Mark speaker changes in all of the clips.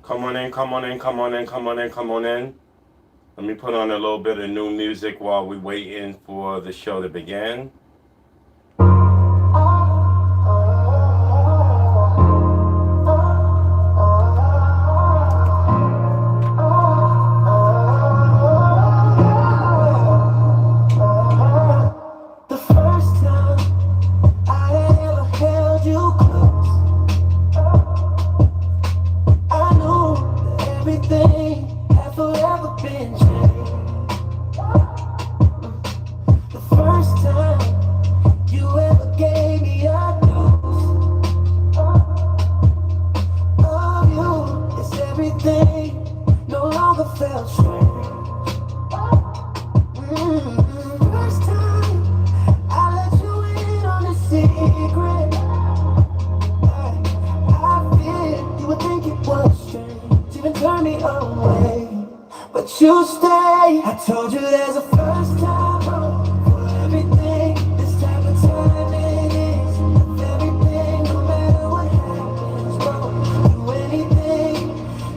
Speaker 1: Come on in, come on in, come on in, come on in, come on in. Let me put on a little bit of new music while we waiting for the show to begin.
Speaker 2: The first time I ever held you close, I knew that everything had forever been changed. The first time you ever gave me a dose of you, it's everything no longer felt strange. First time I let you in on a secret. I feared you would think it was strange, even turn me away. But you stay. I told you there's a first time for everything. This type of time it is. With everything, no matter what happens, bro. Do anything,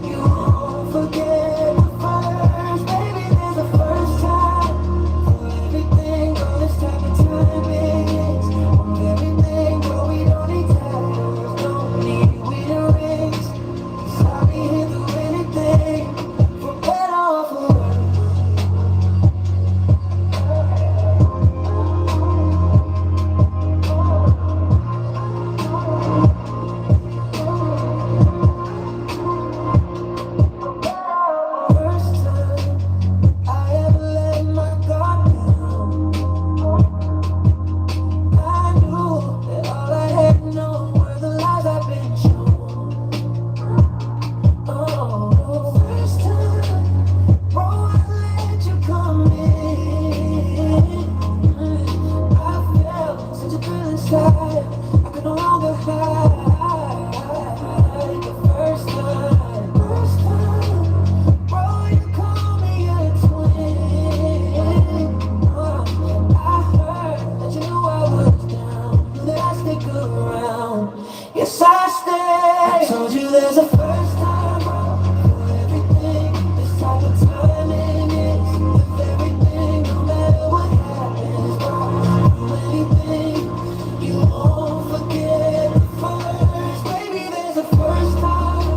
Speaker 2: you won't forget the first. Baby, there's a first time for everything. All this type of time it is. With everything, bro, we don't need titles, don't need wedding rings. 'Cause I'll be here through anything, for better or for worse. First time I ever let my guard down, I knew that all I had known were the lies I've been shown. Oh, first time, bro, I let you come in. I felt such a thrill inside, I could no longer hide. The first time, bro, you call me a twin. I heard that you knew I was down, knew that I'd stick around. Yes, I stay. I told you there's a first time, bro, for everything. This type of time it is. With everything, no matter what happens, bro. Do anything, you won't forget the first. Baby, there's a first time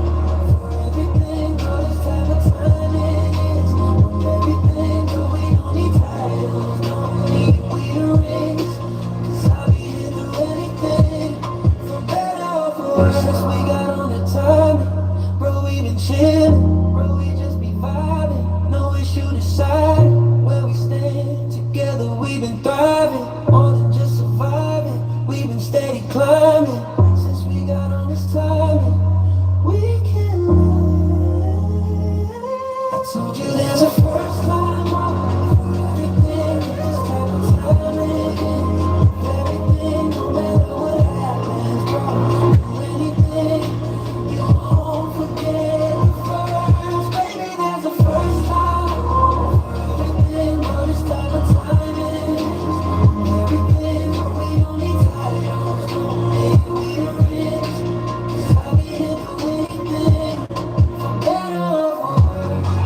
Speaker 2: for everything. All this type of time it is. With everything, but we don't need titles, don't need wedding rings. 'Cause I'll be here through anything, for better or for worse. Since we got on the timing, bro, we been chillin', bro, we just be vibing. No issue deciding where we stand together. We been thriving, more than just surviving. We been steady climbing. Since we got on this timing, we can live. I told you there's a first time for everything. This type of time it is. Everything, no matter what happens, bro. Do anything, you won't forget the first. Baby, there's a first time for everything. All this type of time it is. Everything, but we don't need titles, don't need wedding rings. 'Cause I'll be here for anything, for better or for worse.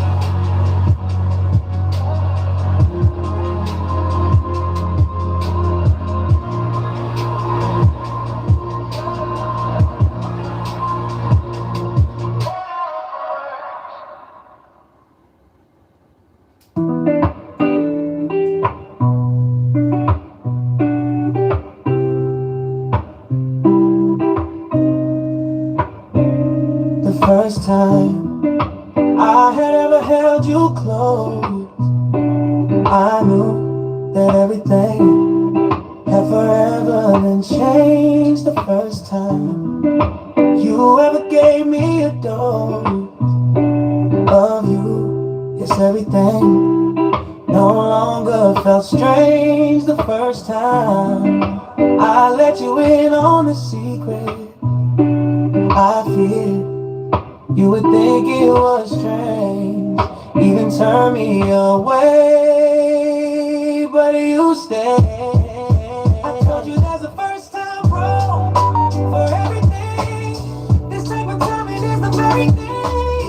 Speaker 2: The first time I had ever held you close, I knew that everything had forever been changed. The first time you ever gave me a dose of you, yes, everything no longer felt strange. The first time I let you in on a secret, I feared you would think it was strange, even turn me away, but you stayed. I told you there's a first time, bro, for everything. This type of timing is the very thing.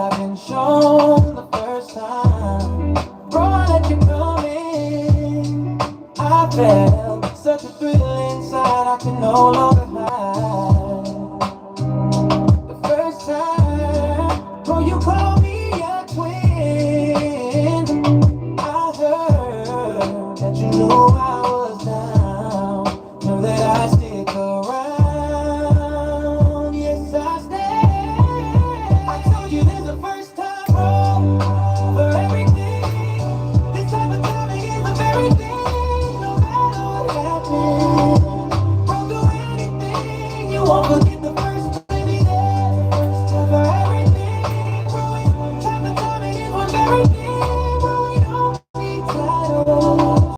Speaker 2: I've been shown the first time. Bro, I let you come in. I felt such a thrill inside I can no longer hide. The first time, bro, you called me a twin. I heard that you knew I was down. Know that I stick around. Yes, I stay. I told you there's a first time, bro, for everything. This type of timing is the very thing. No matter what happens, bro, do anything. You won't forget the first, baby. There's a first time for everything, bro. Type of timing is one very thing, bro. We don't need titles.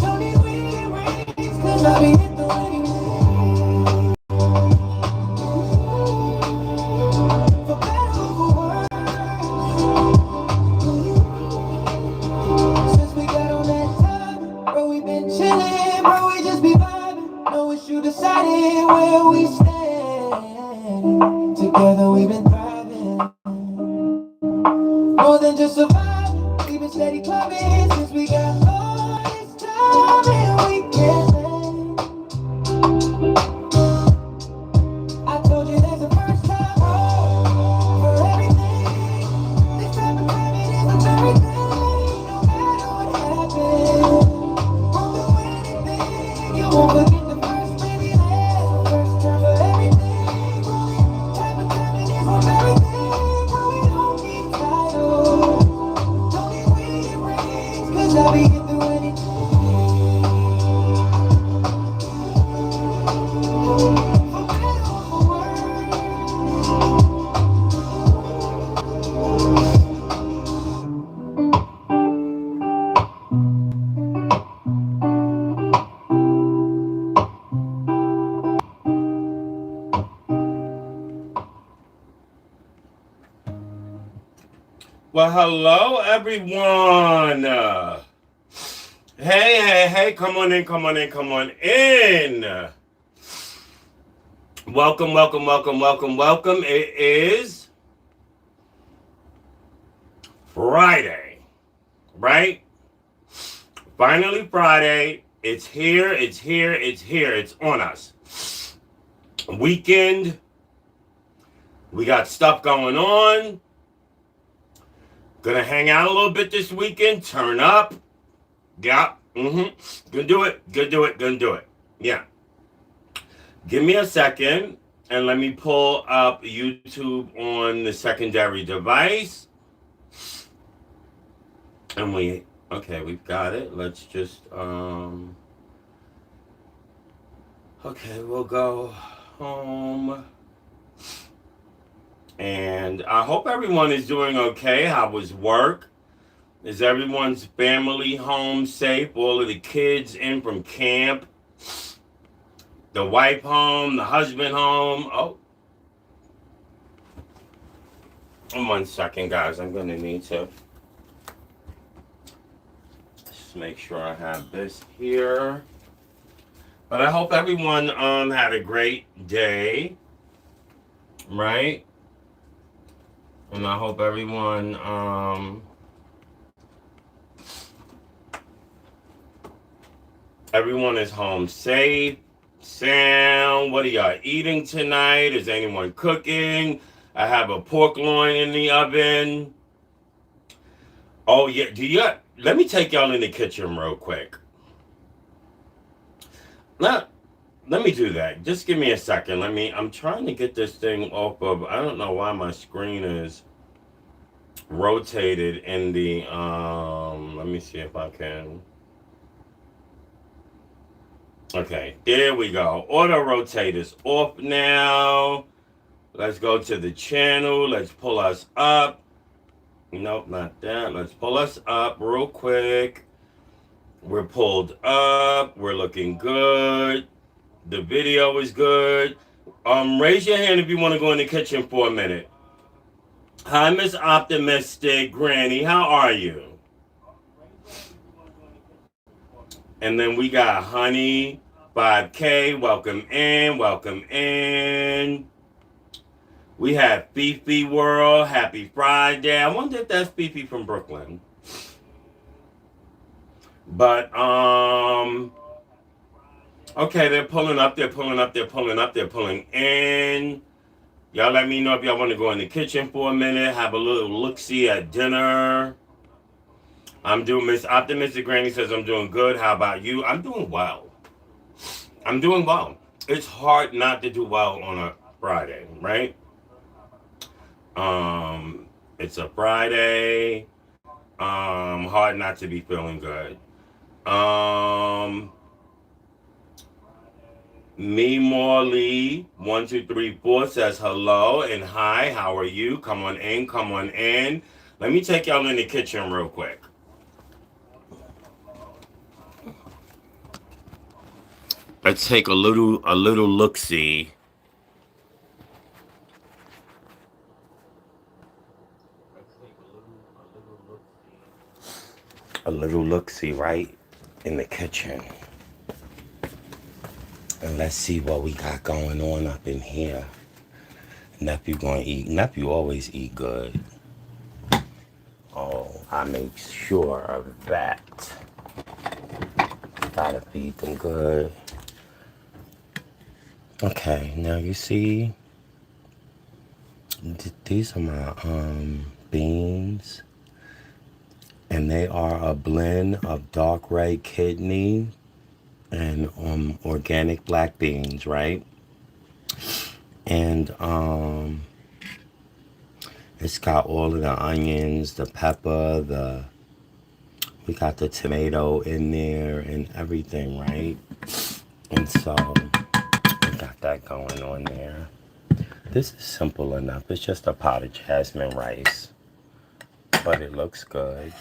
Speaker 2: Don't need wedding rings, 'cause I'll be at the wedding ring. For better or for worse. Since we got on that time, bro, we been chillin', bro, we just be vibing. No issue deciding where we stand. Together we been thriving. More than just surviving, we been steady climbing. Since we got all this time and we can't stand. I told you there's a first time, bro, for everything. This type of timing is the very thing. No matter what happens, won't do anything. You won't forget the first, baby. There's a first time for everything, bro. Type of timing is the very thing, bro. We don't need titles, don't need wedding rings, 'cause I'll be here through anything. For better or for worse.
Speaker 1: Well, hello, everyone. Hey, come on in, come on in, come on in. Welcome, welcome, welcome, welcome, welcome. It is Friday, right? Finally Friday. It's here, it's here, it's here. It's on us. Weekend. We got stuff going on. Gonna hang out a little bit this weekend. Turn up. Yeah. Gonna do it. Gonna do it. Gonna do it. Yeah. Give me a second and let me pull up YouTube on the secondary device. And we've got it. Let's just okay, we'll go home. And I hope everyone is doing okay. How was work? Is everyone's family home safe? All of the kids in from camp? The wife home? The husband home? Oh. 1 second, guys. I'm going to need to just make sure I have this here. But I hope everyone had a great day. Right? And I hope everyone everyone is home safe, sound. What are y'all eating tonight? Is anyone cooking? I have a pork loin in the oven. Oh yeah, let me take y'all in the kitchen real quick. Let me do that. Just give me a second. I'm trying to get this thing off of, I don't know why my screen is rotated in the, let me see if I can. Okay, there we go. Auto rotate is off now. Let's go to the channel. Let's pull us up. Nope, not that. Let's pull us up real quick. We're pulled up. We're looking good. The video is good. Raise your hand if you want to go in the kitchen for a minute. Hi, Miss Optimistic Granny. How are you? And then we got Honey 5K. Welcome in. Welcome in. We have Fifi World. Happy Friday. I wonder if that's Fifi from Brooklyn. But okay, they're pulling up. They're pulling up. They're pulling up. They're pulling in. Y'all let me know if y'all want to go in the kitchen for a minute, have a little look see at dinner. I'm doing Miss Optimistic Granny says I'm doing good. How about you? I'm doing well. I'm doing well. It's hard not to do well on a Friday, right? It's a Friday. Hard not to be feeling good. Um, Me Morley 1234 says hello and hi. How are you? Come on in. Come on in. Let me take y'all in the kitchen real quick. Let's take a little look see. A little look see right in the kitchen. And let's see what we got going on up in here. Nephew gonna eat. Nephew always eat good. Oh, I make sure of that. Gotta feed them good. Okay, now you see, these are my beans, and they are a blend of dark red kidney and organic black beans, right? And it's got all of the onions, the pepper, we got the tomato in there and everything, right? And so we got that going on there. This is simple enough. It's just a pot of jasmine rice, but it looks good.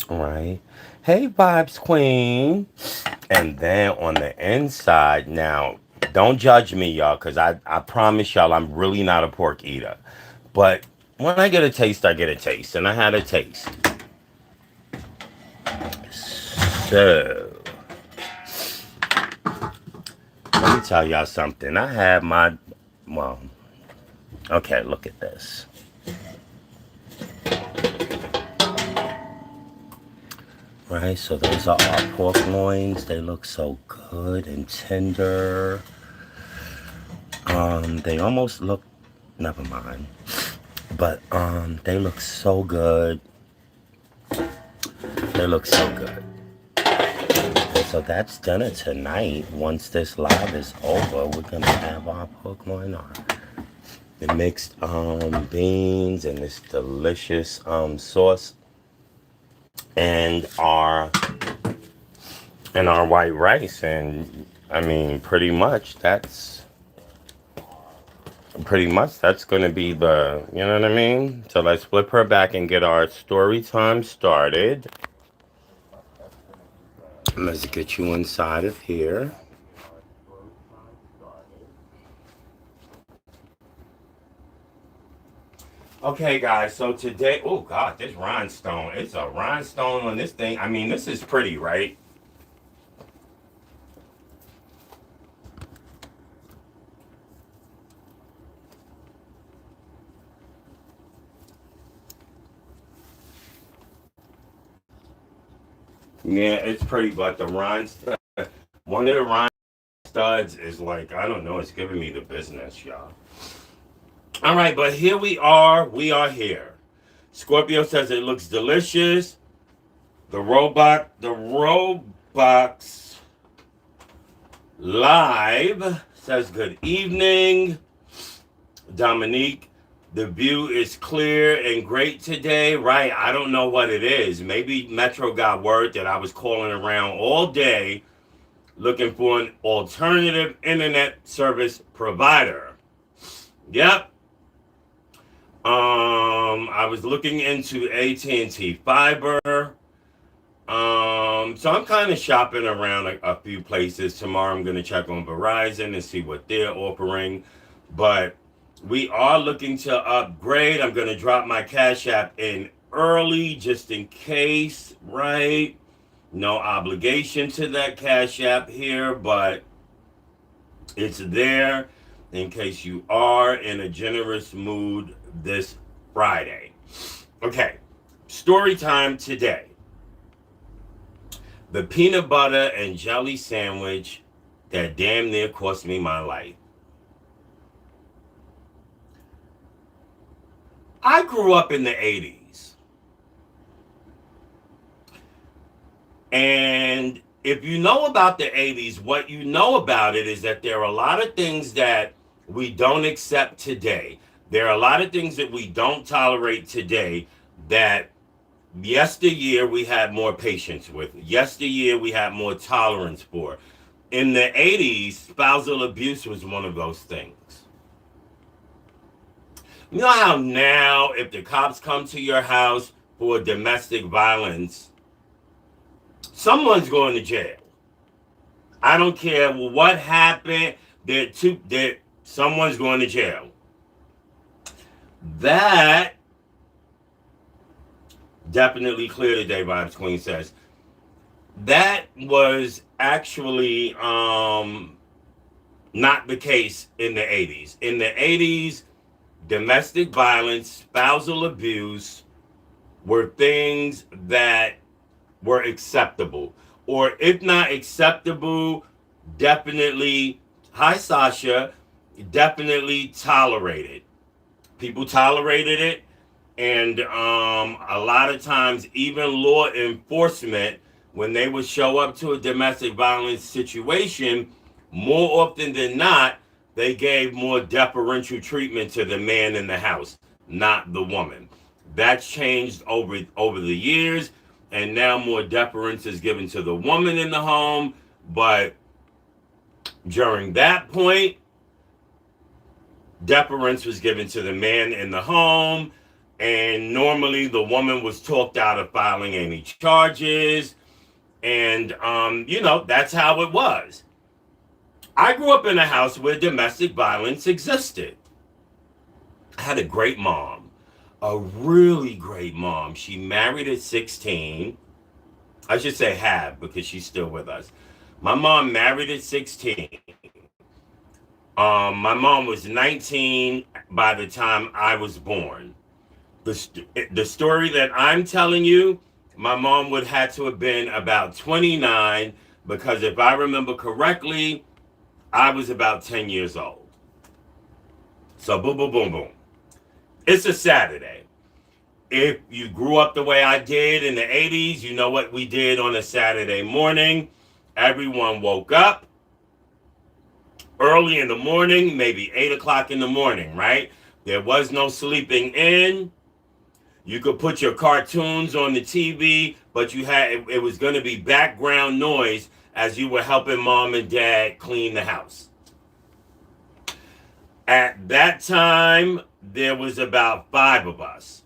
Speaker 1: Right? Hey, Vibes Queen. And then on the inside, now, don't judge me, y'all, because I promise y'all I'm really not a pork eater. But when I get a taste, I get a taste. And I had a taste. So, let me tell y'all something. I have my, well, okay, look at this. Right, so those are our pork loins. They look so good and tender. They almost look, never mind. But they look so good. They look so good. And so that's dinner tonight. Once this live is over, we're gonna have our pork loin, the mixed beans and this delicious sauce, and our white rice. And I mean, that's going to be the, you know what I mean? So let's flip her back and get our story time started. Let's get you inside of here. Okay, guys, so today, oh God, this rhinestone, it's a rhinestone on this thing. I mean, this is pretty, right? Yeah, it's pretty, but the rhinestone, one of the rhinestone studs is like, I don't know, it's giving me the business, y'all. All right, but here we are. We are here. Scorpio says it looks delicious. The Roblox Live says good evening. Dominique, the view is clear and great today. Right, I don't know what it is. Maybe Metro got word that I was calling around all day looking for an alternative internet service provider. Yep. I was looking into AT&T Fiber. So I'm kind of shopping around a few places. Tomorrow I'm going to check on Verizon and see what they're offering. But we are looking to upgrade. I'm going to drop my Cash App in early just in case, right? No obligation to that Cash App here, but it's there. in case you are in a generous mood this Friday. Okay, story time today. The peanut butter and jelly sandwich that damn near cost me my life. I grew up in the 80s. And if you know about the 80s, what you know about it is that there are a lot of things that we don't accept today. There are a lot of things that we don't tolerate today that yesteryear we had more patience with. Yesteryear we had more tolerance for. In the 80s, spousal abuse was one of those things. You know how now if the cops come to your house for domestic violence, someone's going to jail. I don't care what happened, someone's going to jail. That definitely clear today, Vibes Queen says. That was actually not the case in the 80s. In the 80s, domestic violence, spousal abuse were things that were acceptable. Or if not acceptable, definitely, hi Sasha, definitely tolerated. People tolerated it. And a lot of times, even law enforcement, when they would show up to a domestic violence situation, more often than not, they gave more deferential treatment to the man in the house, not the woman. That's changed over the years, and now more deference is given to the woman in the home. But during that point, deference was given to the man in the home. And normally the woman was talked out of filing any charges. And, that's how it was. I grew up in a house where domestic violence existed. I had a great mom, a really great mom. She married at 16. I should say have, because she's still with us. My mom married at 16. My mom was 19 by the time I was born. The story that I'm telling you, my mom would have to have been about 29, because if I remember correctly, I was about 10 years old. So boom, boom, boom, boom. It's a Saturday. If you grew up the way I did in the 80s, you know what we did on a Saturday morning. Everyone woke up early in the morning, maybe 8 o'clock in the morning, right? There was no sleeping in. You could put your cartoons on the TV, but it was going to be background noise as you were helping mom and dad clean the house. At that time, there was about 5 of us.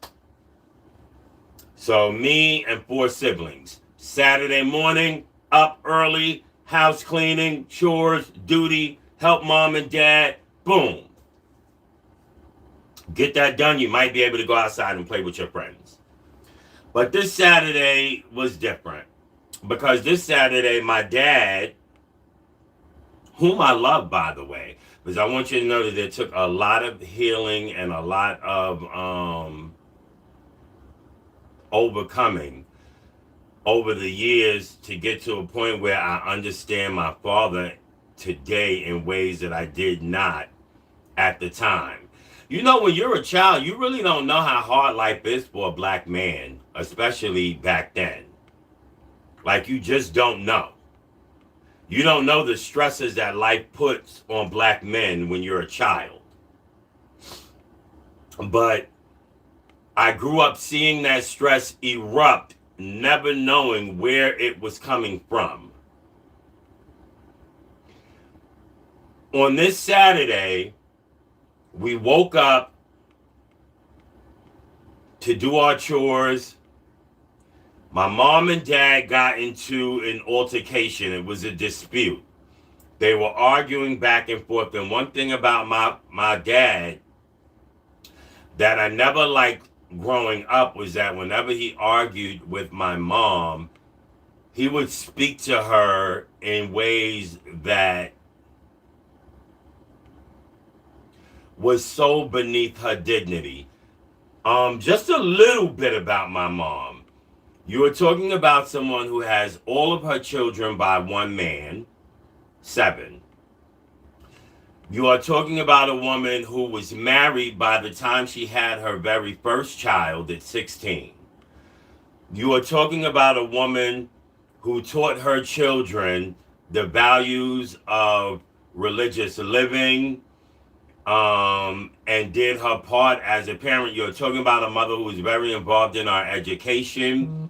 Speaker 1: So me and 4 siblings. Saturday morning, up early, house cleaning, chores, duty, help mom and dad, boom. Get that done, you might be able to go outside and play with your friends. But this Saturday was different, because this Saturday, my dad, whom I love, by the way, because I want you to know that it took a lot of healing and a lot of overcoming over the years to get to a point where I understand my father today in ways that I did not at the time. You know, when you're a child, you really don't know how hard life is for a black man, especially back then. Like, you just don't know. You don't know the stresses that life puts on black men when you're a child. But I grew up seeing that stress erupt, never knowing where it was coming from. On this Saturday, we woke up to do our chores. My mom and dad got into an altercation. It was a dispute. They were arguing back and forth. And one thing about my dad that I never liked growing up was that whenever he argued with my mom, he would speak to her in ways that was so beneath her dignity. Just a little bit about my mom. You are talking about someone who has all of her children by one man, 7. You are talking about a woman who was married by the time she had her very first child at 16. You are talking about a woman who taught her children the values of religious living, and did her part as a parent. You're talking about a mother who was very involved in our education.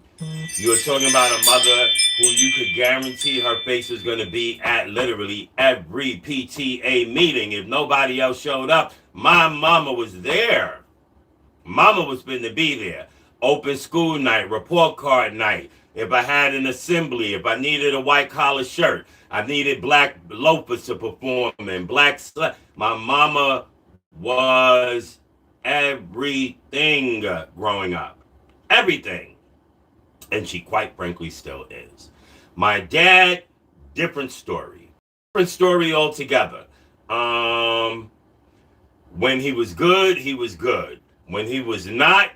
Speaker 1: You're talking about a mother who you could guarantee her face is going to be at literally every PTA meeting. If nobody else showed up, my mama was there. Mama was going to be there. Open school night, report card night. If I had an assembly, if I needed a white collar shirt, I needed black loafers to perform and black my mama was everything growing up. Everything. And she quite frankly still is. My dad, different story. Different story altogether. When he was good, he was good. When he was not,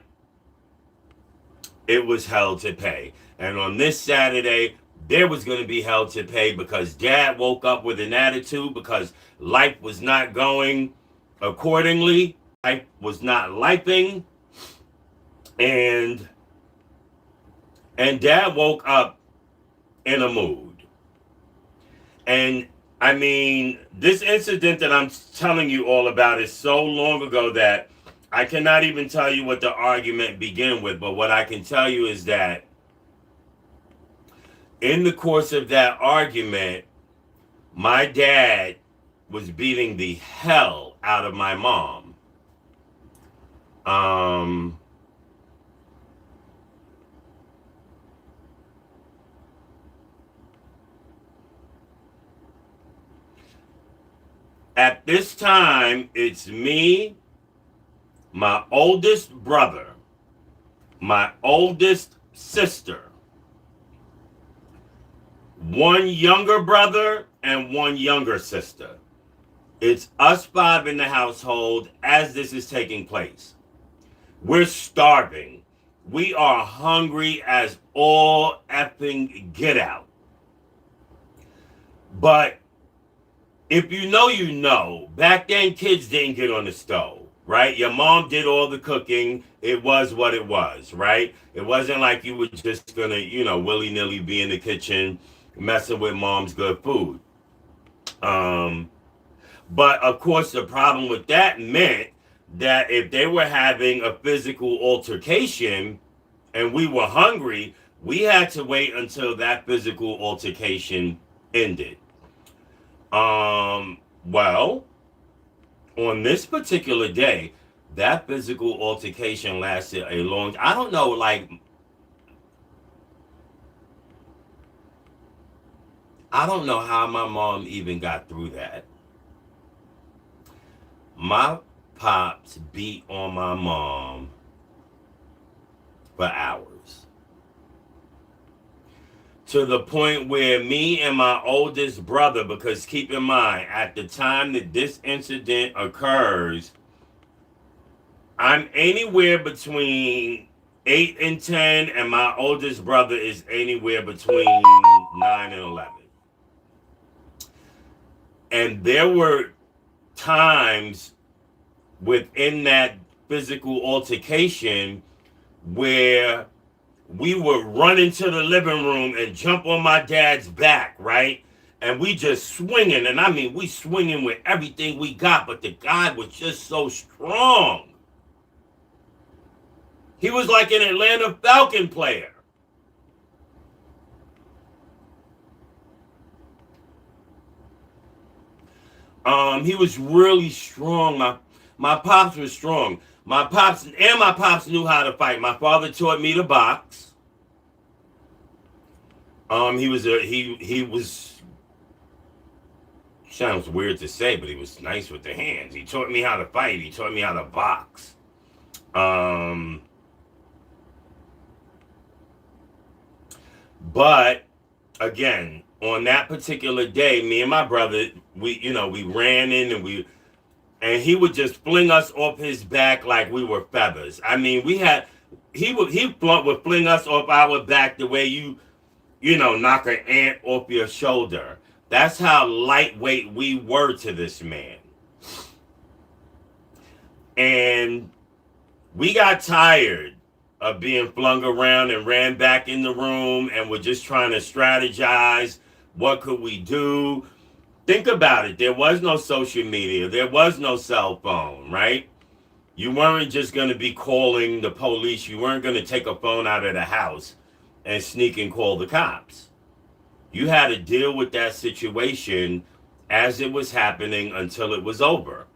Speaker 1: it was hell to pay. And on this Saturday, there was going to be hell to pay because Dad woke up with an attitude because life was not going accordingly. Life was not lifing. And Dad woke up in a mood. And I mean, this incident that I'm telling you all about is so long ago that I cannot even tell you what the argument began with. But what I can tell you is that in the course of that argument, my dad was beating the hell out of my mom. At this time, it's me, my oldest brother, my oldest sister, one younger brother, and one younger sister. It's us 5 in the household as this is taking place. We're starving. We are hungry as all effing get out. But if you know, you know. Back then, kids didn't get on the stove, right? Your mom did all the cooking. It was what it was, right? It wasn't like you were just going to, willy-nilly be in the kitchen messing with mom's good food. But, of course, the problem with that meant that if they were having a physical altercation and we were hungry, we had to wait until that physical altercation ended. Well, on this particular day, that physical altercation lasted a long, I don't know, I don't know how my mom even got through that. My pops beat on my mom for hours. To the point where me and my oldest brother, because keep in mind, at the time that this incident occurs, I'm anywhere between 8 and 10, and my oldest brother is anywhere between 9 and 11. And there were times within that physical altercation where we would run into the living room and jump on my dad's back, right? And we just swinging. And I mean, we swinging with everything we got. But the guy was just so strong. He was like an Atlanta Falcon player. He was really strong. My pops was strong. My pops knew how to fight. My father taught me to box. He was sounds weird to say, but he was nice with the hands. He taught me how to fight. He taught me how to box. But again, on that particular day, me and my brother, we ran in and and he would just fling us off his back like we were feathers. I mean, he would fling us off our back the way you knock an ant off your shoulder. That's how lightweight we were to this man. And we got tired of being flung around and ran back in the room, and we're just trying to strategize. What could we do? Think about it. There was no social media. There was no cell phone, right? You weren't just going to be calling the police. You weren't going to take a phone out of the house and sneak and call the cops. You had to deal with that situation as it was happening until it was over.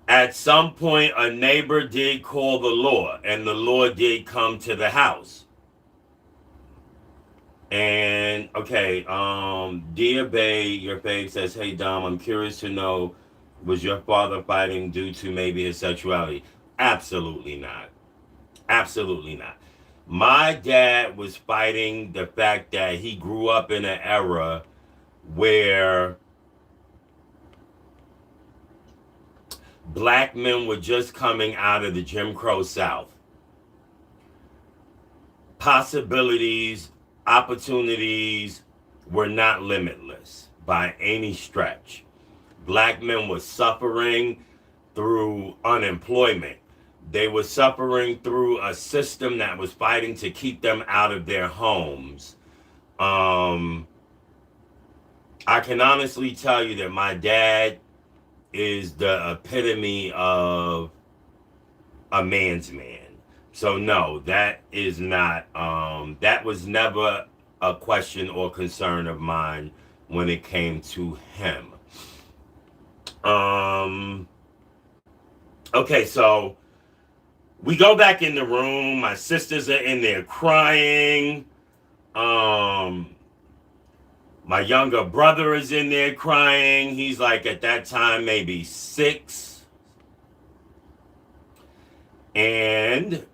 Speaker 1: At some point, a neighbor did call the law, and the law did come to the house. And okay, Dear Bay, your fave says, "Hey Dom, I'm curious to know, was your father fighting due to maybe his sexuality?" Absolutely not. Absolutely not. My dad was fighting the fact that he grew up in an era where black men were just coming out of the Jim Crow South. Possibilities, opportunities were not limitless by any stretch. Black men were suffering through unemployment. They were suffering through a system that was fighting to keep them out of their homes. I can honestly tell you that my dad is the epitome of a man's man. So no, that is not, that was never a question or concern of mine when it came to him. Okay, so we go back in the room. My sisters are in there crying. My younger brother is in there crying. He's like at that time maybe 6. And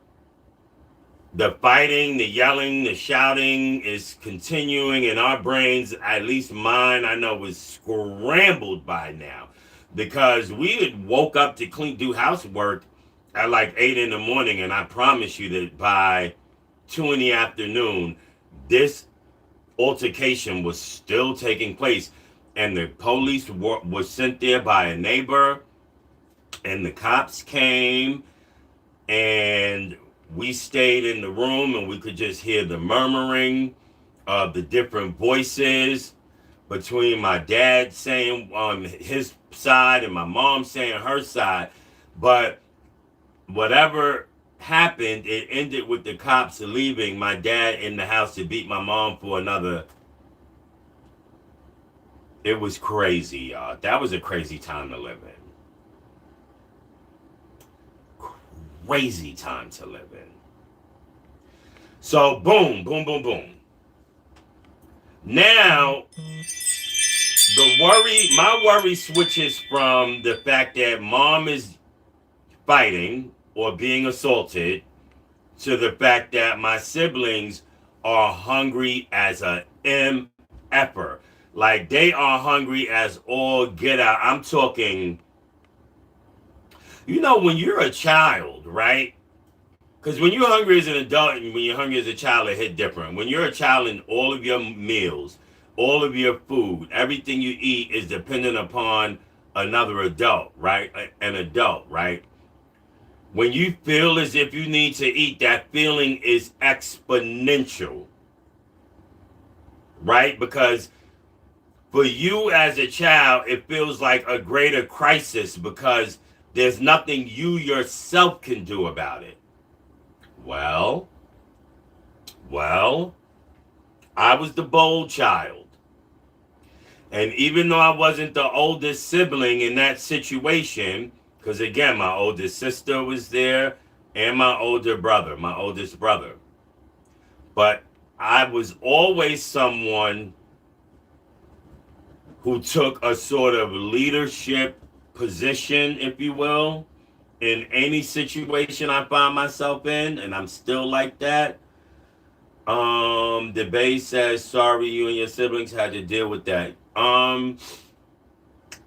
Speaker 1: the fighting, the yelling, the shouting is continuing, and our brains, at least mine, I know, was scrambled by now, because we had woke up to do housework at like 8 in the morning, and I promise you that by 2 in the afternoon, this altercation was still taking place, and the police was sent there by a neighbor, and the cops came, and we stayed in the room, and we could just hear the murmuring of the different voices between my dad saying his side and my mom saying her side. But whatever happened, it ended with the cops leaving my dad in the house to beat my mom for another. It was crazy, y'all. That was a crazy time to live in. Crazy time to live in. So boom, boom, boom, boom. Now, my worry switches from the fact that mom is fighting or being assaulted to the fact that my siblings are hungry as a MFer. Like, they are hungry as all get out. I'm talking, when you're a child, right? Because when you're hungry as an adult and when you're hungry as a child, it hit different. When you're a child and all of your meals, all of your food, everything you eat is dependent upon another adult, right? An adult, right? When you feel as if you need to eat, that feeling is exponential, right? Because for you as a child, it feels like a greater crisis because there's nothing you yourself can do about it. Well, I was the bold child. And even though I wasn't the oldest sibling in that situation, because again, my oldest sister was there and my oldest brother. But I was always someone who took a sort of leadership position, if you will, in any situation I find myself in, and I'm still like that. The base says, sorry you and your siblings had to deal with that.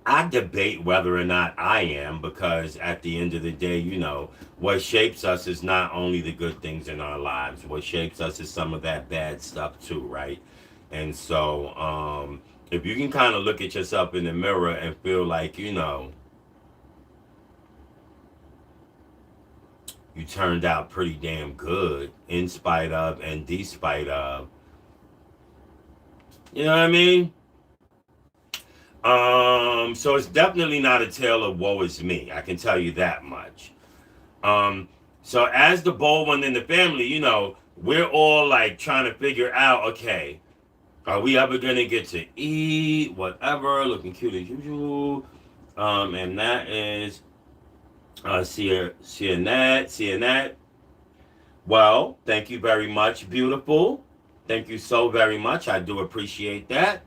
Speaker 1: I debate whether or not I am, because at the end of the day, what shapes us is not only the good things in our lives. What shapes us is some of that bad stuff too, right? And so, if you can kind of look at yourself in the mirror and feel like, you turned out pretty damn good in spite of and despite of, you know what I mean? So it's definitely not a tale of woe is me. I can tell you that much. So as the bold one in the family, we're all like trying to figure out, okay, are we ever gonna get to eat? Whatever, looking cute as usual. And that is Cianette. Well, thank you very much, beautiful. Thank you so very much. I do appreciate that.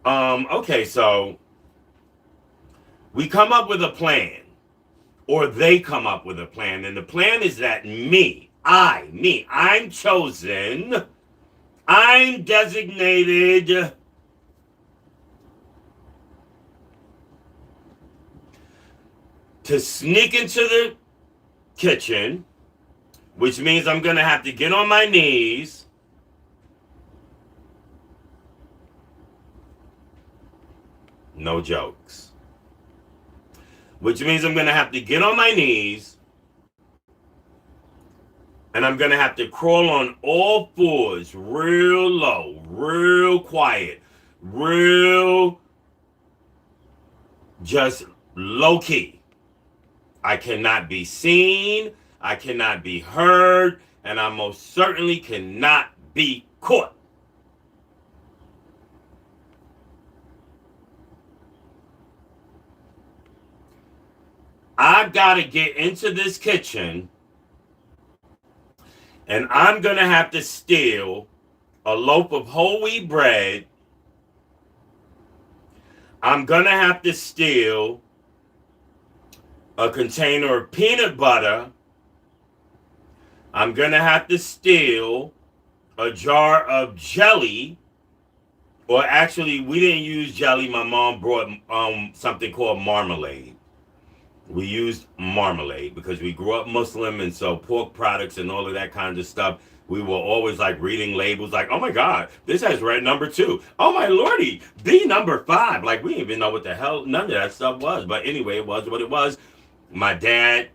Speaker 1: Okay, so we come up with a plan, or they come up with a plan, and the plan is that I'm chosen, I'm designated to sneak into the kitchen, which means I'm gonna have to get on my knees. No jokes. Which means I'm going to have to get on my knees, and I'm going to have to crawl on all fours, real low, real quiet, real just low key. I cannot be seen, I cannot be heard, and I most certainly cannot be caught. I gotta get into this kitchen, and I'm gonna have to steal a loaf of whole wheat bread. I'm gonna have to steal a container of peanut butter. I'm gonna have to steal a jar of jelly. Or actually, we didn't use jelly. My mom brought something called marmalade. We used marmalade because we grew up Muslim, and so pork products and all of that kind of stuff, we were always like reading labels like, oh my God, this has red number 2. Oh my lordy, B number 5. Like, we didn't even know what the hell none of that stuff was. But anyway, it was what it was. My dad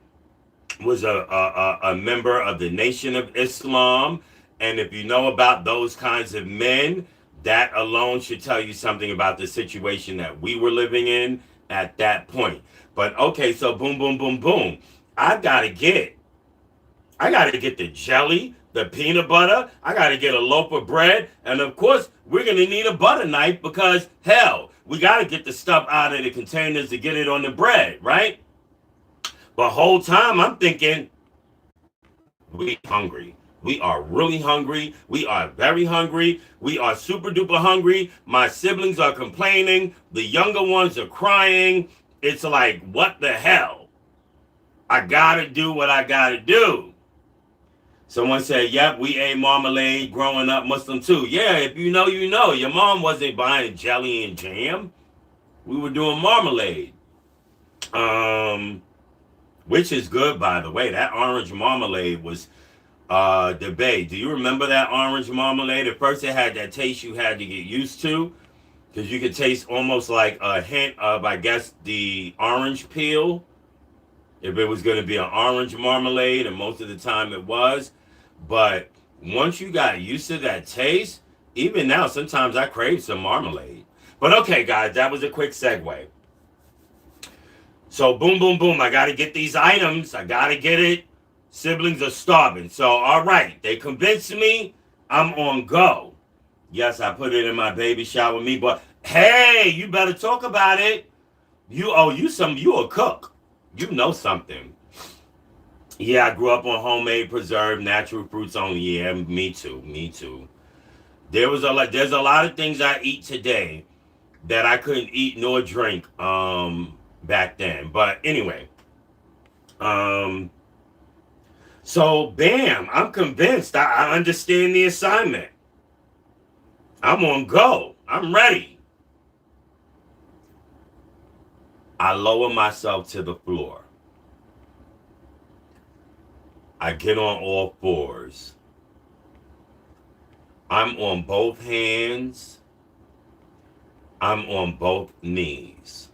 Speaker 1: was a member of the Nation of Islam. And if you know about those kinds of men, that alone should tell you something about the situation that we were living in at that point. But okay, so boom, boom, boom, boom. I gotta get the jelly, the peanut butter. I gotta get a loaf of bread. And of course, we're gonna need a butter knife because hell, we gotta get the stuff out of the containers to get it on the bread, right? But whole time I'm thinking, we hungry. We are really hungry. We are very hungry. We are super duper hungry. My siblings are complaining. The younger ones are crying. It's like, what the hell? I gotta do what I gotta do. Someone said, yep, we ate marmalade growing up Muslim too. Yeah, if you know, you know. Your mom wasn't buying jelly and jam. We were doing marmalade. Which is good, by the way. That orange marmalade was debate. Do you remember that orange marmalade? At first it had that taste you had to get used to. Because you could taste almost like a hint of, I guess, the orange peel. If it was going to be an orange marmalade, and most of the time it was. But once you got used to that taste, even now, sometimes I crave some marmalade. But okay, guys, that was a quick segue. So boom, boom, boom. I got to get these items. I got to get it. Siblings are starving. So, all right. They convinced me. I'm on go. Yes, I put it in my baby shower with me, but hey, you better talk about it. You a cook. You know something. Yeah, I grew up on homemade preserved natural fruits only. Yeah, me too. There's a lot of things I eat today that I couldn't eat nor drink back then. But anyway, so bam, I'm convinced. I understand the assignment. I'm on go. I'm ready. I lower myself to the floor. I get on all fours. I'm on both hands. I'm on both knees.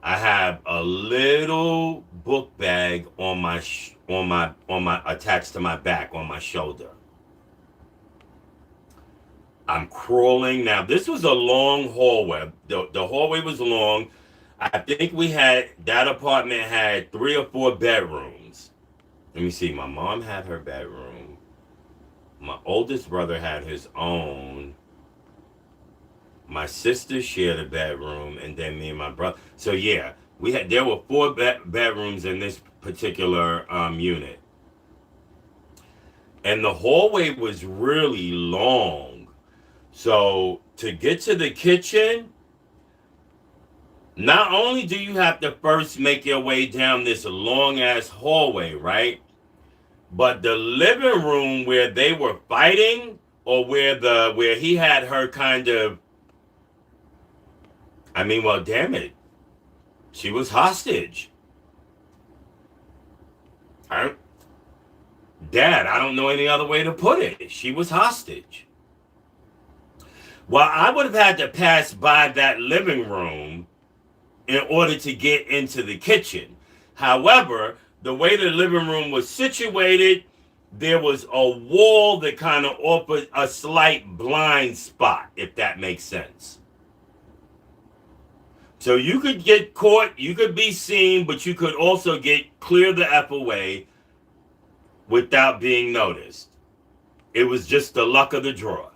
Speaker 1: I have a little book bag on my attached to my back on my shoulder. I'm crawling. Now, this was a long hallway. The hallway was long. I think that apartment had 3 or 4 bedrooms. Let me see. My mom had her bedroom. My oldest brother had his own. My sister shared a bedroom, and then me and my brother. So yeah, there were 4 bedrooms in this particular unit, and the hallway was really long. So to get to the kitchen, not only do you have to first make your way down this long ass hallway, right? But the living room where they were fighting, or where he had her kind of, I mean, well, damn it, she was hostage. Dad, I don't know any other way to put it. She was hostage. Well, I would have had to pass by that living room in order to get into the kitchen. However, the way the living room was situated, there was a wall that kind of offered a slight blind spot, if that makes sense. So you could get caught, you could be seen, but you could also get clear the F away without being noticed. It was just the luck of the draw.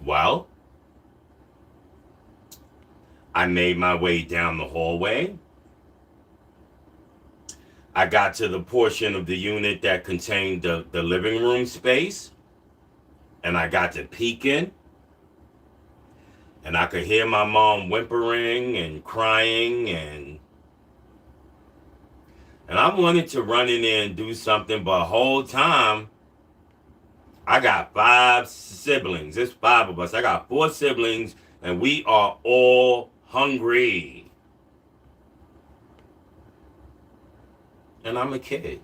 Speaker 1: Well, I made my way down the hallway. I got to the portion of the unit that contained the living room space, and I got to peeking, and I could hear my mom whimpering and crying, and I wanted to run in there and do something, but the whole time, I got 5 siblings. There's 5 of us. I got 4 siblings, and we are all hungry. And I'm a kid.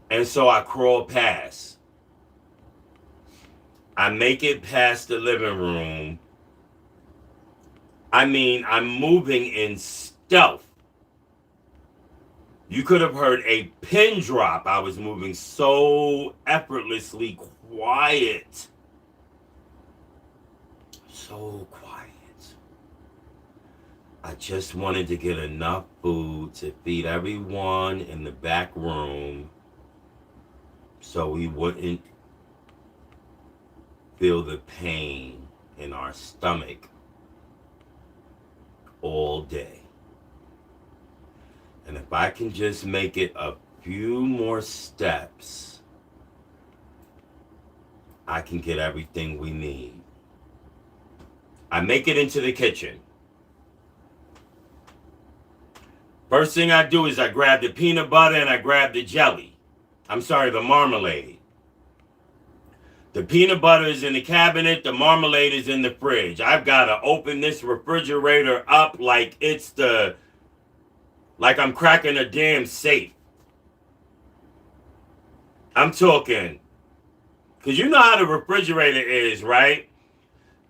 Speaker 1: And so I crawl past. I make it past the living room. I mean, I'm moving in stealth. You could have heard a pin drop. I was moving so effortlessly quiet. So quiet. I just wanted to get enough food to feed everyone in the back room so we wouldn't feel the pain in our stomach all day. And if I can just make it a few more steps, I can get everything we need. I make it into the kitchen. First thing I do is I grab the peanut butter and I grab the jelly. I'm sorry, the marmalade. The peanut butter is in the cabinet. The marmalade is in the fridge. I've got to open this refrigerator up like like I'm cracking a damn safe. I'm talking. Because you know how the refrigerator is, right?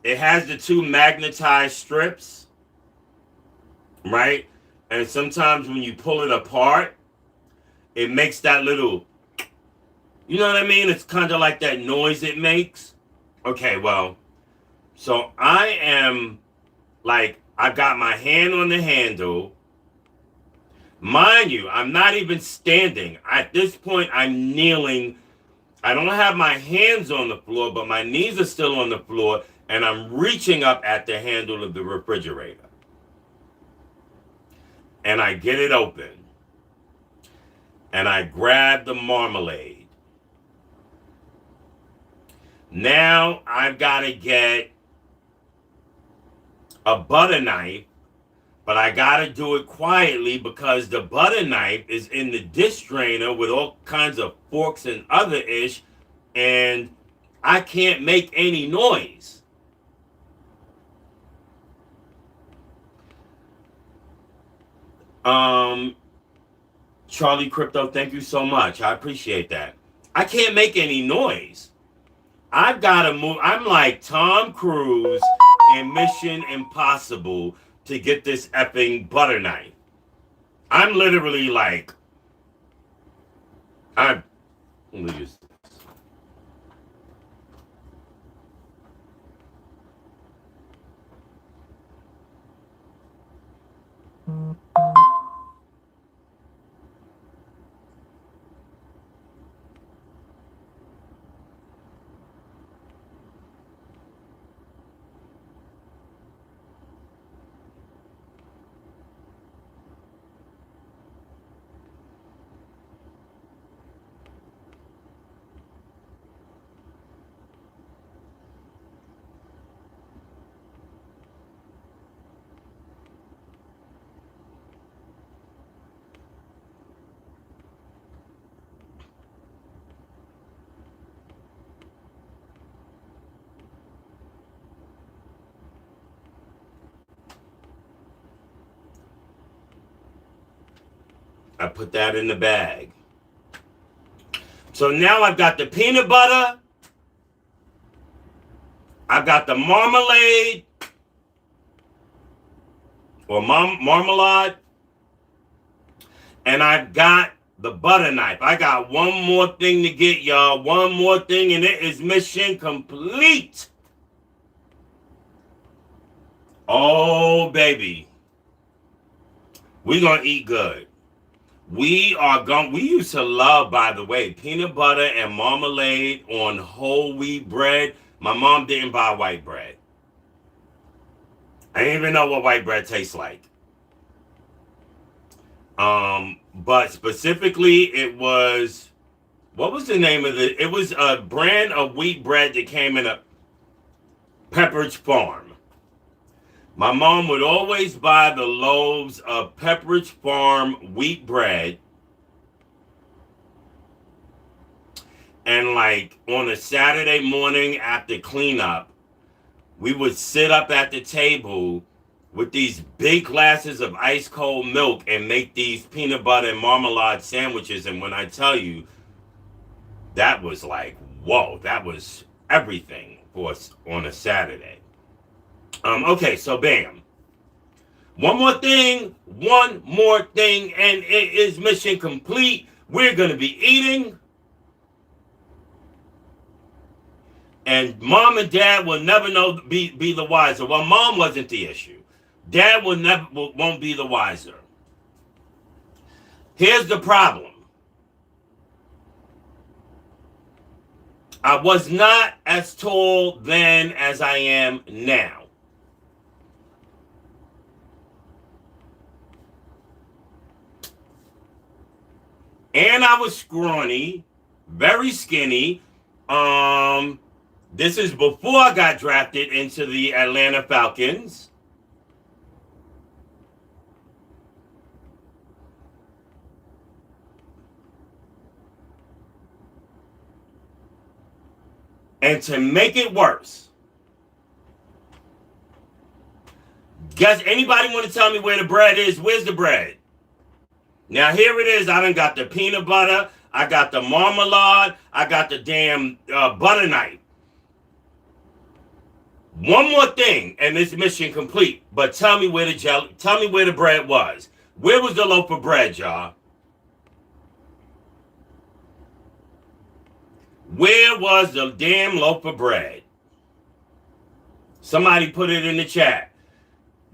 Speaker 1: It has the 2 magnetized strips, right? And sometimes when you pull it apart, it makes that little, you know what I mean? It's kind of like that noise it makes. Okay, well, so I am like, I've got my hand on the handle. Mind you, I'm not even standing. At this point, I'm kneeling. I don't have my hands on the floor, but my knees are still on the floor, and I'm reaching up at the handle of the refrigerator. And I get it open. And I grab the marmalade. Now I've got to get a butter knife But I gotta do it quietly because the butter knife is in the dish drainer with all kinds of forks and other ish, and I can't make any noise. Um, Charlie Crypto, thank you so much. I appreciate that. I can't make any noise. I've got to move. I'm like Tom Cruise in Mission Impossible to get this effing butter knife. I'm literally like, I'm. Let me use this. I put that in the bag. So now I've got the peanut butter. I've got the marmalade or marmalade. And I've got the butter knife. I got one more thing to get, y'all. One more thing, and it is mission complete. Oh, baby. We're going to eat good. We used to love, by the way, peanut butter and marmalade on whole wheat bread. My mom didn't buy white bread. I didn't even know what white bread tastes like. But specifically, it was, what was the name of it? It was a brand of wheat bread that came in a Pepperidge Farm. My mom would always buy the loaves of Pepperidge Farm wheat bread. And like on a Saturday morning after cleanup, we would sit up at the table with these big glasses of ice cold milk and make these peanut butter and marmalade sandwiches. And when I tell you, that was like, whoa, that was everything for us on a Saturday. Okay, so bam. One more thing, and it is mission complete. We're going to be eating. And mom and dad will never be the wiser. Well, mom wasn't the issue. Dad won't be the wiser. Here's the problem. I was not as tall then as I am now. And I was scrawny, very skinny. This is before I got drafted into the Atlanta Falcons. And to make it worse, guess anybody want to tell me where the bread is? Where's the bread? Now here it is. I done got the peanut butter. I got the marmalade. I got the damn butter knife. One more thing, and this mission complete. But tell me where the bread was. Where was the loaf of bread, y'all? Where was the damn loaf of bread? Somebody put it in the chat.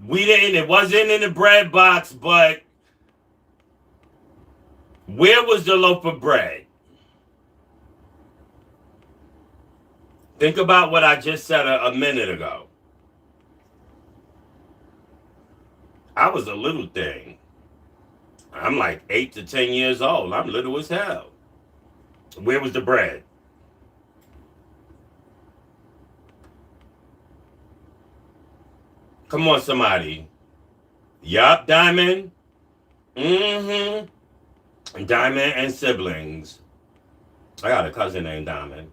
Speaker 1: It wasn't in the bread box, but where was the loaf of bread? Think about what I just said a minute ago. I was a little thing. I'm like 8 to 10 years old. I'm little as hell. Where was the bread? Come on, somebody. Yup, Diamond. Mm-hmm. Diamond and siblings. I got a cousin named Diamond.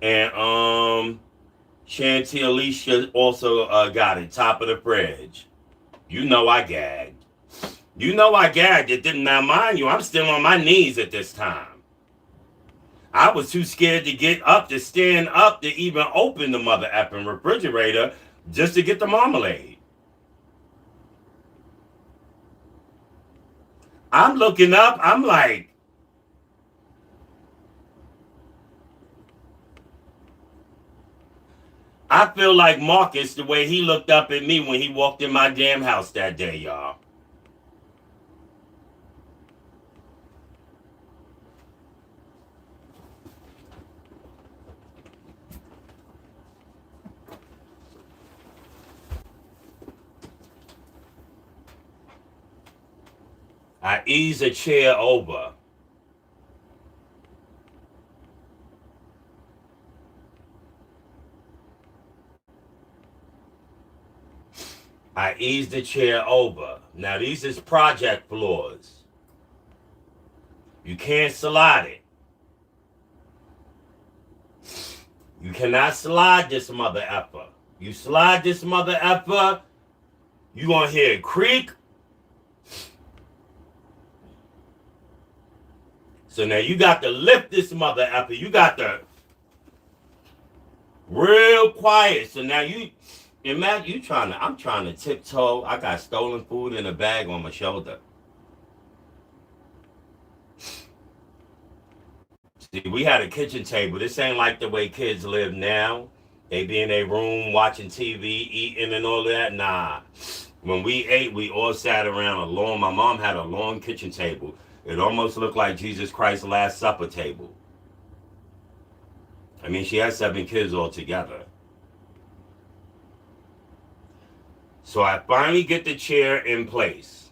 Speaker 1: And Shanty Alicia also got it. Top of the fridge. You know I gagged. You know I gagged. It didn't. Now, mind you, I'm still on my knees at this time. I was too scared to get up, to stand up, to even open the mother effing refrigerator just to get the marmalade. I'm looking up. I'm like, I feel like Marcus the way he looked up at me when he walked in my damn house that day, y'all. I ease a chair over. I ease the chair over. Now, these is project floors. You can't slide it. You cannot slide this mother effer. You slide this mother effer, you gonna hear it creak. So now you got to lift this mother effer. You got to real quiet. So now you imagine I'm trying to tiptoe. I got stolen food in a bag on my shoulder. See, we had a kitchen table. This ain't like the way kids live now. They be in their room watching TV, eating and all that. Nah. When we ate, we all sat around a long, my mom had a long kitchen table. It almost looked like Jesus Christ's Last Supper table. I mean, she had 7 kids altogether. So I finally get the chair in place.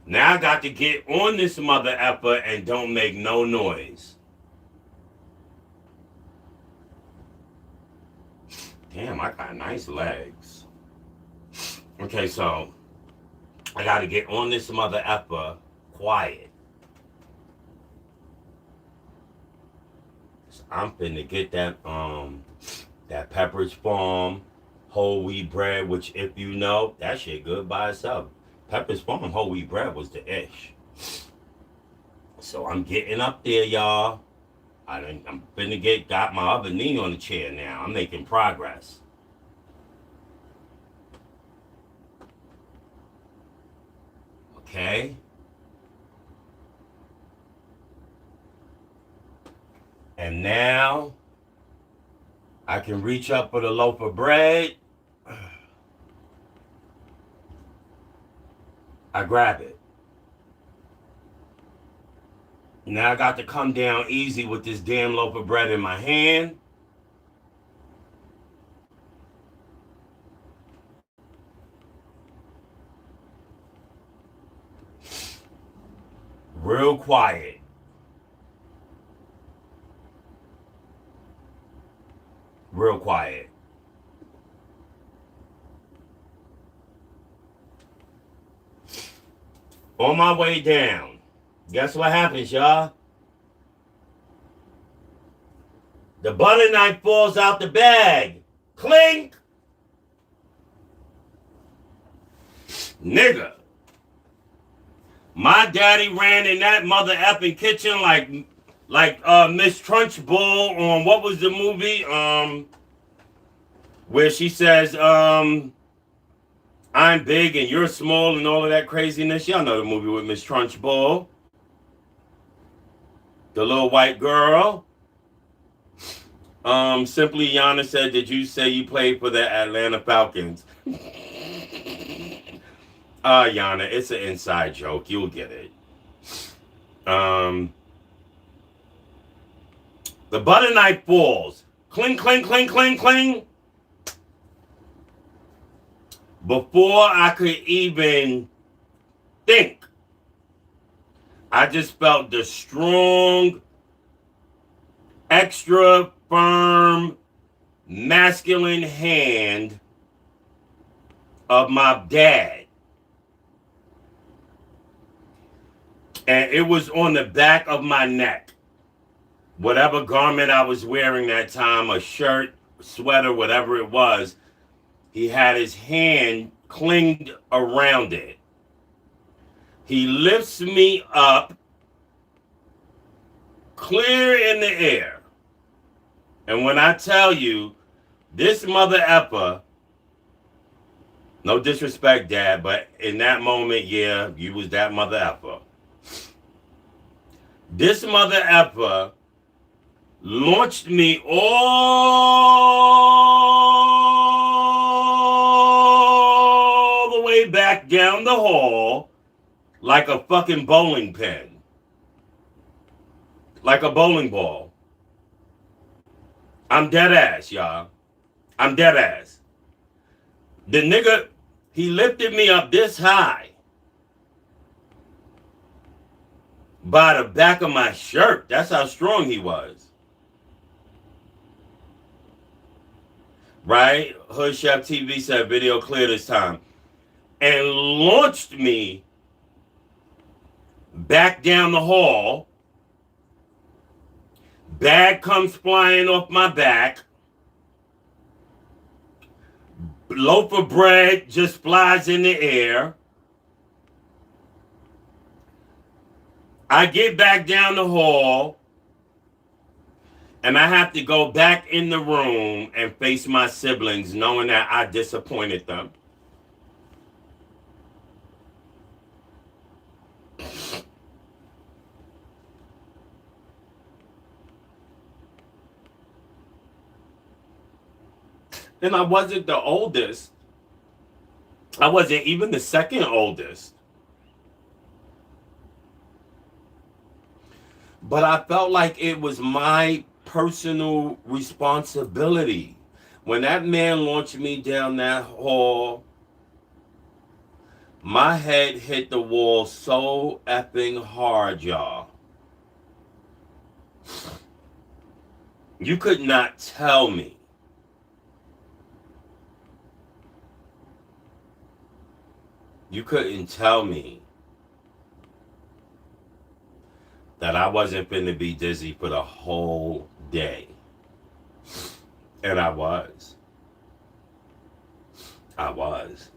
Speaker 1: Now I got to get on this mother effer and don't make no noise. Damn, I got nice legs. Okay, so I got to get on this mother effer quiet. So I'm finna get that Pepperidge Farm whole wheat bread, which if you know, that shit good by itself. Pepperidge Farm whole wheat bread was the ish. So I'm getting up there, y'all. I'm finna got my other knee on the chair now. I'm making progress. Okay. And now I can reach up for the loaf of bread. I grab it. Now I got to come down easy with this damn loaf of bread in my hand. Real quiet. Real quiet. On my way down, guess what happens, y'all? The butter knife falls out the bag. Clink! Nigga. My daddy ran in that mother effing kitchen like Miss Trunchbull on what was the movie? Where she says, I'm big and you're small and all of that craziness. Y'all know the movie with Miss Trunchbull. The little white girl. Simply Yana said, did you say you played for the Atlanta Falcons? Yana, it's an inside joke. You'll get it. The butter knife falls. Cling, cling, cling, cling, cling. Before I could even think, I just felt the strong, extra firm, masculine hand of my dad. And it was on the back of my neck. Whatever garment I was wearing that time, a shirt, sweater, whatever it was, he had his hand clinged around it. He lifts me up clear in the air. And when I tell you, this mother effer, no disrespect, Dad, but in that moment, yeah, you was that mother effer. This mother effer launched me all the way back down the hall like a fucking bowling pin. Like a bowling ball. I'm dead ass, y'all. I'm dead ass. The nigga, he lifted me up this high by the back of my shirt. That's how strong he was. Right? Hood Chef TV said video clear this time. And launched me back down the hall. Bag comes flying off my back. Loaf of bread just flies in the air. I get back down the hall. And I have to go back in the room and face my siblings, knowing that I disappointed them. And I wasn't the oldest. I wasn't even the second oldest. But I felt like it was my personal responsibility. When that man launched me down that hall, my head hit the wall so effing hard, y'all. You could not tell me. You couldn't tell me that I wasn't finna be dizzy for the whole day. And I was. I was.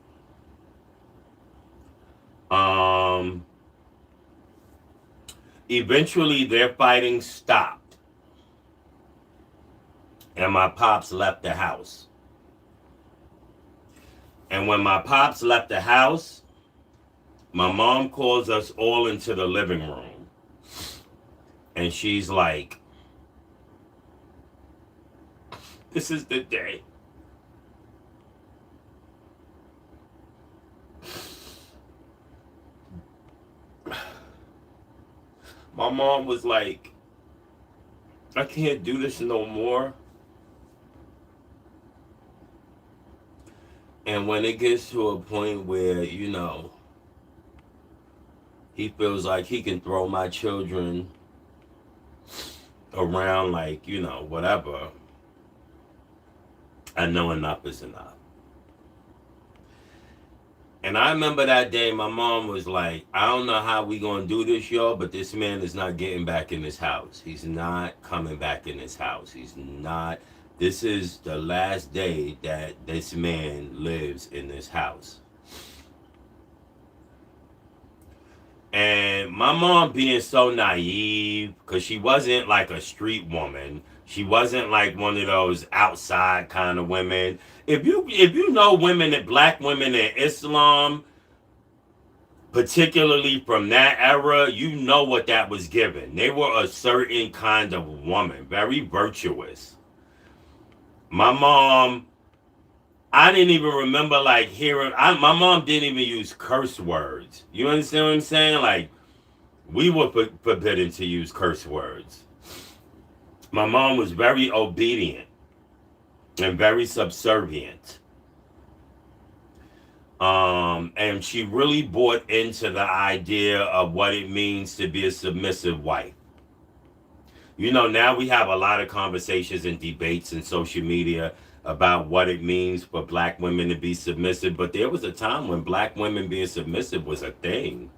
Speaker 1: Eventually their fighting stopped. And my pops left the house. And when my pops left the house, my mom calls us all into the living room. And she's like, this is the day. My mom was like, I can't do this no more. And when it gets to a point where, you know, he feels like he can throw my children around like, you know, whatever, I know enough is enough. And I remember that day my mom was like, I don't know how we gonna do this, y'all, but this man is not getting back in this house. He's not coming back in this house. He's not. This is the last day that this man lives in this house. And my mom being so naive, because she wasn't like a street woman. She wasn't like one of those outside kind of women. If you know women, that black women in Islam, particularly from that era, you know what that was given. They were a certain kind of woman, very virtuous. My mom, I didn't even remember like hearing, my mom didn't even use curse words. You understand what I'm saying? Like, we were forbidden to use curse words. My mom was very obedient and very subservient. And she really bought into the idea of what it means to be a submissive wife. You know, now we have a lot of conversations and debates in social media about what it means for black women to be submissive. But there was a time when black women being submissive was a thing.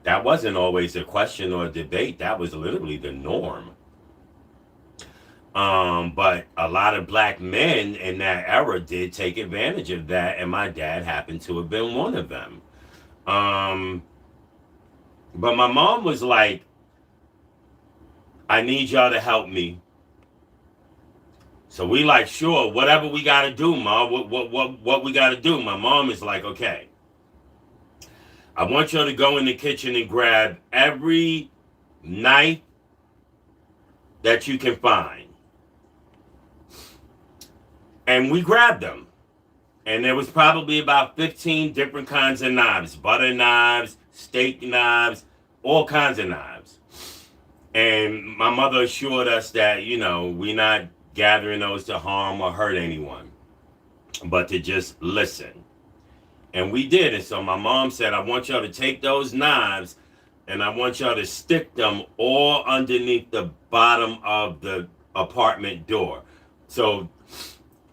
Speaker 1: That wasn't always a question or a debate. That was literally the norm. But a lot of black men in that era did take advantage of that, and my dad happened to have been one of them. But my mom was like, I need y'all to help me. So we like, sure, whatever we gotta do, Ma, what we gotta do. My mom is like, okay, I want y'all to go in the kitchen and grab every knife that you can find. And we grabbed them. And there was probably about 15 different kinds of knives. Butter knives, steak knives, all kinds of knives. And my mother assured us that, we're not gathering those to harm or hurt anyone, but to just listen. And we did. And so my mom said, I want y'all to take those knives and I want y'all to stick them all underneath the bottom of the apartment door. So,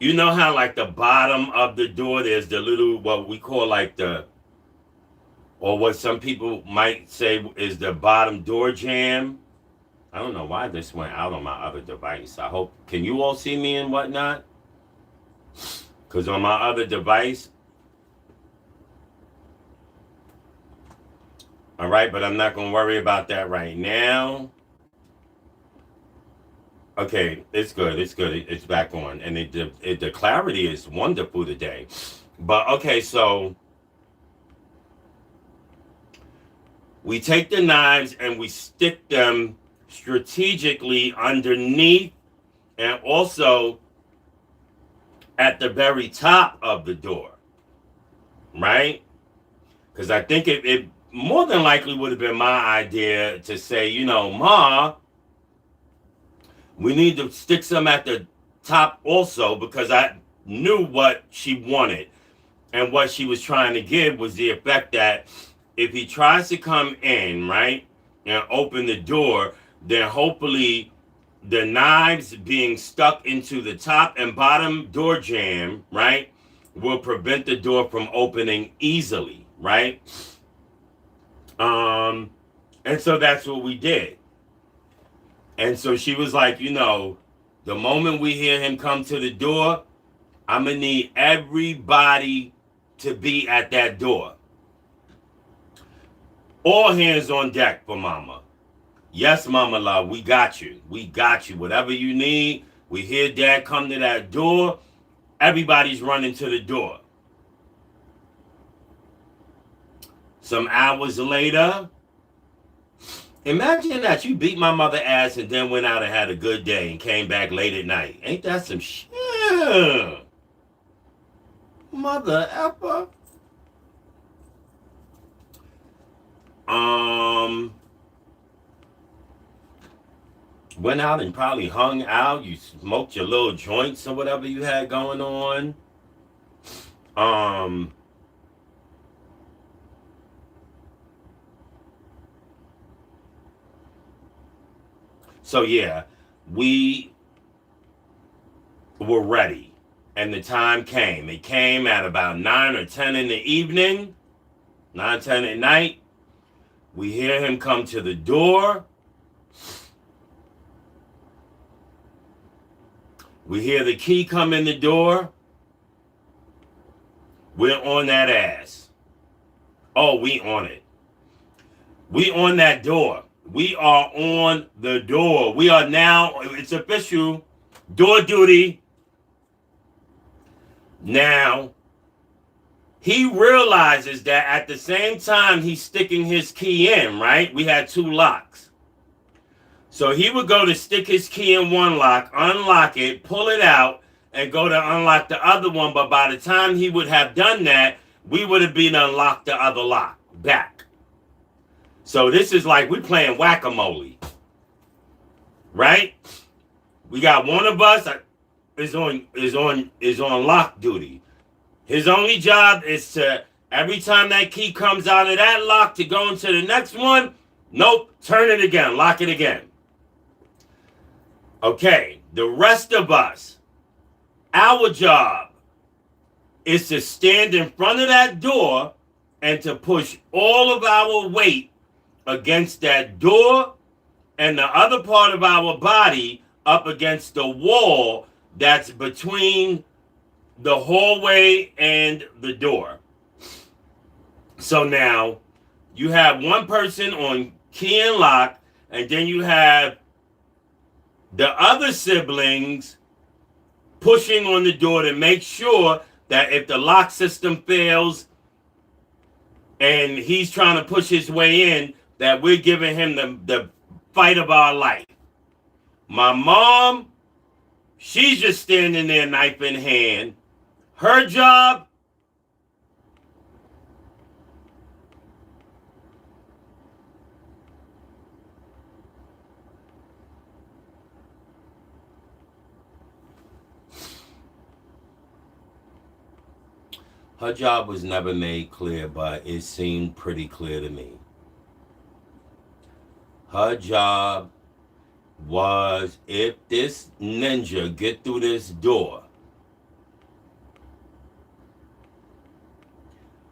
Speaker 1: you know how like the bottom of the door, there's the little, what we call like or what some people might say is the bottom door jamb. I don't know why this went out on my other device. I hope, can you all see me and whatnot? Because on my other device, all right, but I'm not going to worry about that right now. Okay, it's good. It's back on. And the clarity is wonderful today. But okay, so we take the knives and we stick them strategically underneath and also at the very top of the door, right? Because I think it more than likely would have been my idea to say, Ma, we need to stick some at the top also, because I knew what she wanted. And what she was trying to give was the effect that if he tries to come in, right, and open the door, then hopefully the knives being stuck into the top and bottom door jamb, right, will prevent the door from opening easily, right? And so that's what we did. And so she was like, the moment we hear him come to the door, I'm going to need everybody to be at that door. All hands on deck for Mama. Yes, Mama love, we got you. We got you. Whatever you need, we hear Dad come to that door. Everybody's running to the door. Some hours later, imagine that you beat my mother ass and then went out and had a good day and came back late at night. Ain't that some shit? Mother effer. Went out and probably hung out. You smoked your little joints or whatever you had going on. So yeah, we were ready. And the time came. It came at about 9 or 10 in the evening. 9, 10 at night. We hear him come to the door. We hear the key come in the door. We're on that ass. Oh, we on it. We on that door. We are on the door. We are now, it's official, door duty. Now, he realizes that at the same time he's sticking his key in, right? We had 2 locks. So he would go to stick his key in one lock, unlock it, pull it out, and go to unlock the other one. But by the time he would have done that, we would have been unlocked the other lock back. So this is like we're playing whack-a-mole, right? We got one of us is on lock duty. His only job is to, every time that key comes out of that lock to go into the next one, nope, turn it again, lock it again. Okay, the rest of us, Our job is to stand in front of that door and to push all of our weight against that door and the other part of our body up against the wall that's between the hallway and the door. So now you have one person on key and lock, and then you have the other siblings pushing on the door to make sure that if the lock system fails and he's trying to push his way in, that we're giving him the fight of our life. My mom, she's just standing there, knife in hand. Her job, her job was never made clear, but it seemed pretty clear to me. Her job was, if this ninja get through this door,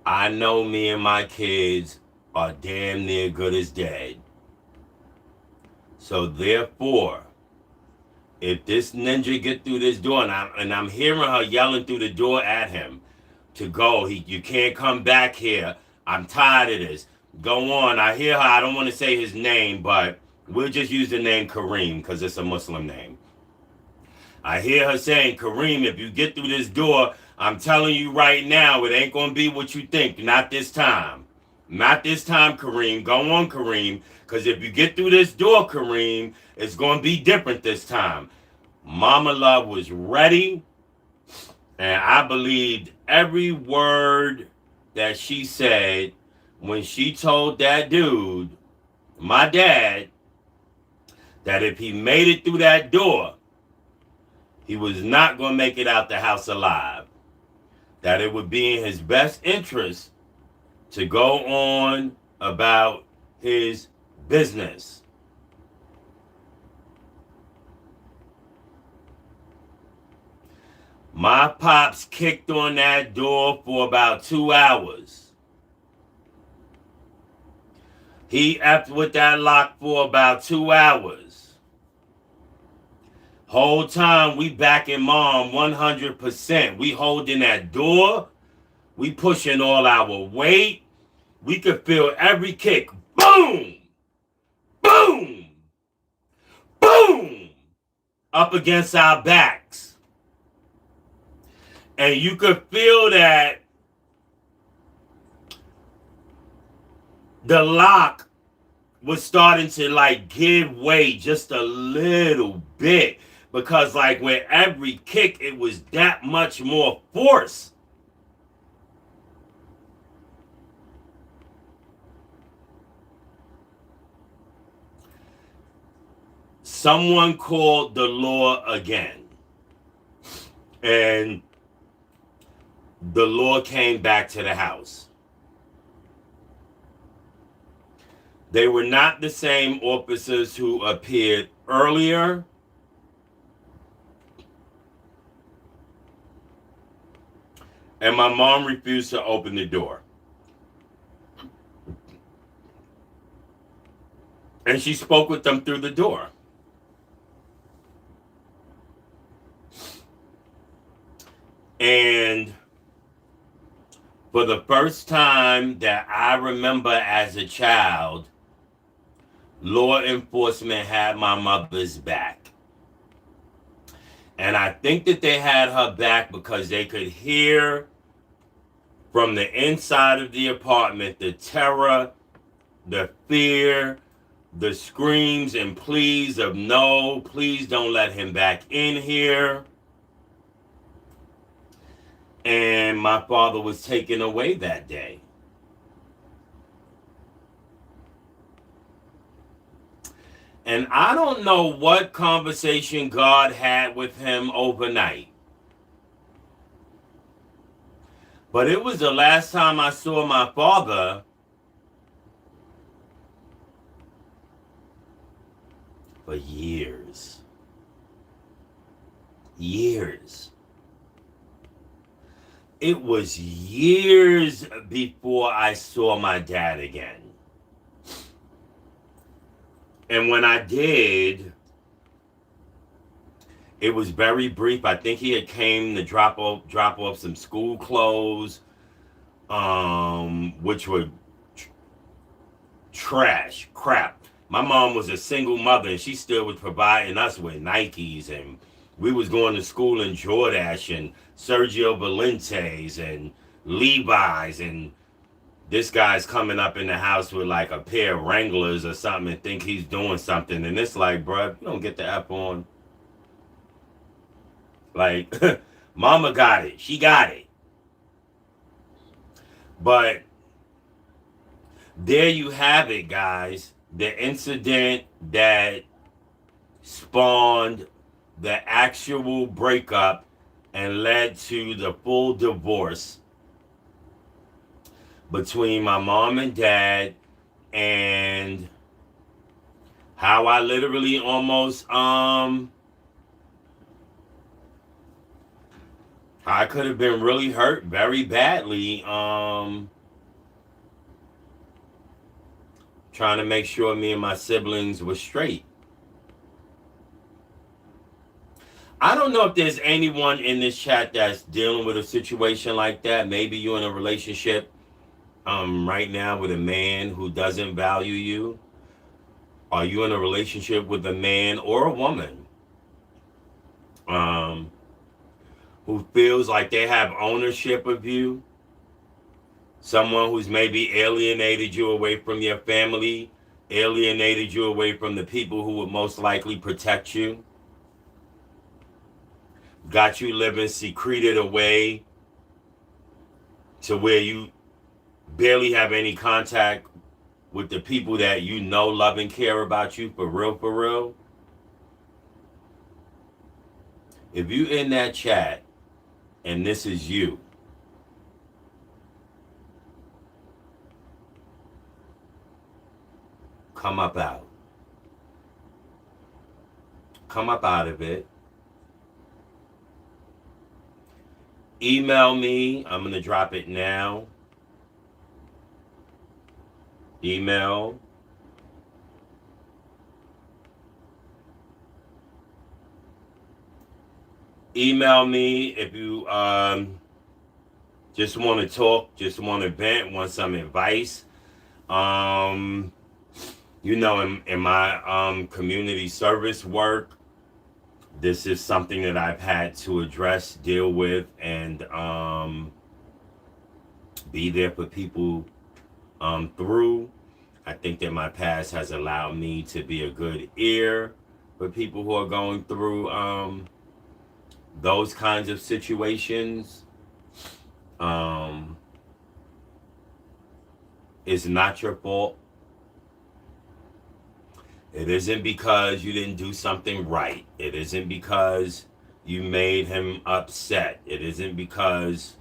Speaker 1: I know me and my kids are damn near good as dead. So therefore, if this ninja get through this door, and I'm hearing her yelling through the door at him to go, you can't come back here. I'm tired of this. Go on. I hear her. I don't want to say his name, but we'll just use the name Kareem because it's a Muslim name. I hear her saying, Kareem, if you get through this door, I'm telling you right now, it ain't going to be what you think. Not this time. Not this time, Kareem. Go on, Kareem. Because if you get through this door, Kareem, it's going to be different this time. Mama Love was ready. And I believed every word that she said when she told that dude, my dad, that if he made it through that door, he was not going to make it out the house alive. That it would be in his best interest to go on about his business. My pops kicked on that door for about 2 hours. He effed with that lock for about 2 hours. Whole time we backing mom 100%. We holding that door. We pushing all our weight. We could feel every kick. Boom! Boom! Boom! Up against our backs. And you could feel that the lock was starting to like give way just a little bit. Because like with every kick, it was that much more force. Someone called the law again. And the law came back to the house. They were not the same officers who appeared earlier. And my mom refused to open the door. And she spoke with them through the door. And for the first time that I remember as a child, law enforcement had my mother's back. And I think that they had her back because they could hear from the inside of the apartment the terror, the fear, the screams and pleas of no, please don't let him back in here. And my father was taken away that day. And I don't know what conversation God had with him overnight. But it was the last time I saw my father for years. Years. it was years before I saw my dad again. And when I did, it was very brief. I think he had came to drop off some school clothes, which were trash, crap. My mom was a single mother, and she still was providing us with Nikes, and we was going to school in Jordache and Sergio Valentes and Levi's, and this guy's coming up in the house with like a pair of Wranglers or something and think he's doing something, and it's like, bruh, you don't get the F on. Like, mama got it. She got it. But there you have it, guys. The incident that spawned the actual breakup and led to the full divorce between my mom and dad, and how I literally almost I could have been really hurt very badly trying to make sure me and my siblings were straight. I don't know if there's anyone in this chat that's dealing with a situation like that. Maybe you're in a relationship right now with a man who doesn't value you. Are you in a relationship with a man or a woman who feels like they have ownership of you? Someone who's maybe alienated you away from your family, alienated you away from the people who would most likely protect you, got you living secreted away to where you barely have any contact with the people that you know love and care about you for real, for real. If you in that chat and this is you, come up out. Come up out of it. Email me. I'm going to drop it now. Email. Email me if you just want to talk, just want to vent, want some advice. You know, in my community service work, this is something that I've had to address, deal with, and be there for people through. I think that my past has allowed me to be a good ear for people who are going through those kinds of situations. It's not your fault. It isn't because you didn't do something right. It isn't because you made him upset. It isn't because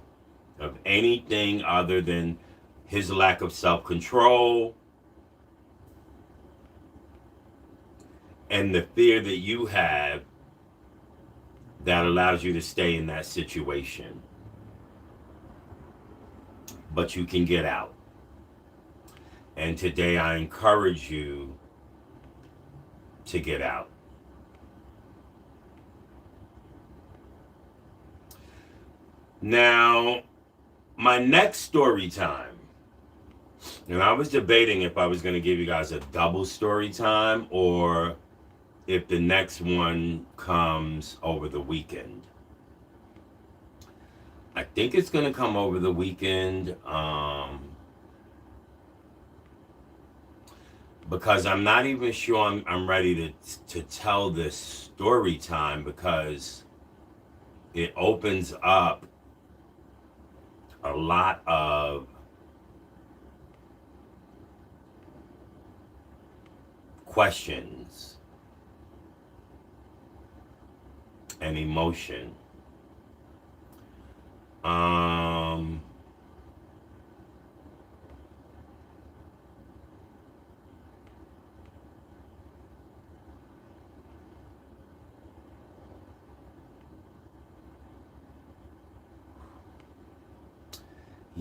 Speaker 1: of anything other than his lack of self-control and the fear that you have that allows you to stay in that situation. But you can get out. And today I encourage you to get out. Now, my next story time, and I was debating if I was going to give you guys a double story time or if the next one comes over the weekend. I think it's going to come over the weekend because I'm not even sure I'm ready to tell this story time, because it opens up a lot of questions and emotion.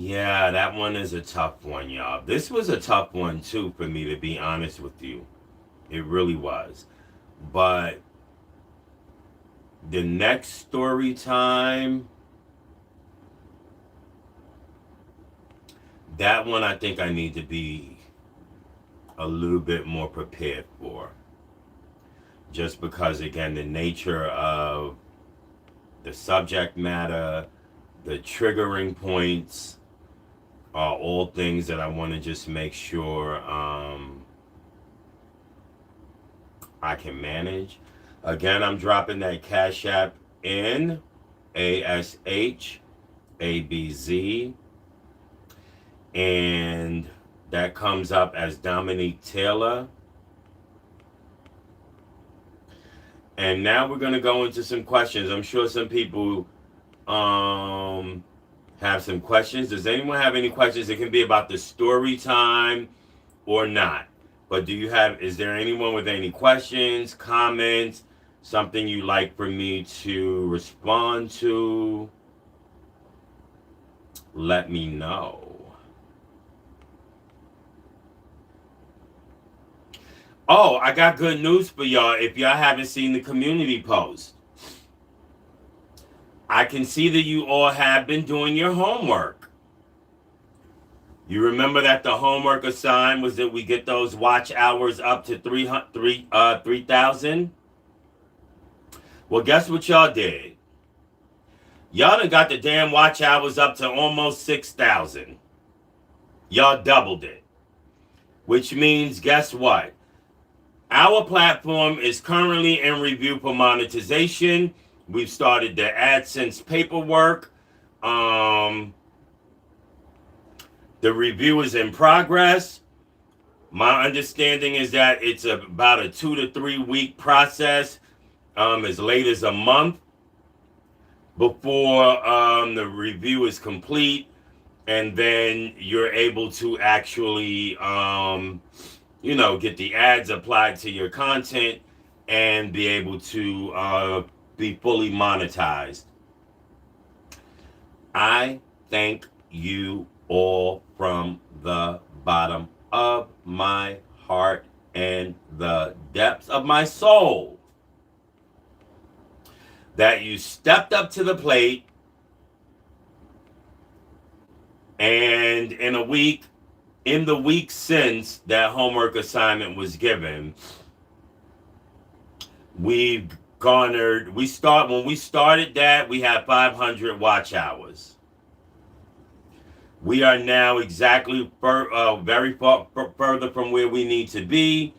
Speaker 1: Yeah, that one is a tough one, y'all. This was a tough one too for me, to be honest with you. It really was. But the next story time, that one I think I need to be a little bit more prepared for. Just because, again, the nature of the subject matter, the triggering points are all things that I want to just make sure I can manage. Again, I'm dropping that Cash App in ASHABZ, and that comes up as Dominique Taylor. And now we're going to go into some questions. I'm sure some people have some questions. Does anyone have any questions? It can be about the story time or not. But is there anyone with any questions, comments, something you'd like for me to respond to? Let me know. Oh, I got good news for y'all if y'all haven't seen the community post. I can see that you all have been doing your homework. You remember that the homework assigned was that we get those watch hours up to 3,000? Well, guess what y'all did? Y'all done got the damn watch hours up to almost 6,000. Y'all doubled it. Which means, guess what? Our platform is currently in review for monetization. We've started the AdSense paperwork. The review is in progress. My understanding is that it's about a 2 to 3 week process, as late as a month before the review is complete, and then you're able to actually, get the ads applied to your content and be able to be fully monetized. I thank you all from the bottom of my heart and the depths of my soul that you stepped up to the plate, and in the week since that homework assignment was given, we've garnered, when we started that, we had 500 watch hours. We are now exactly very far further from where we need to be.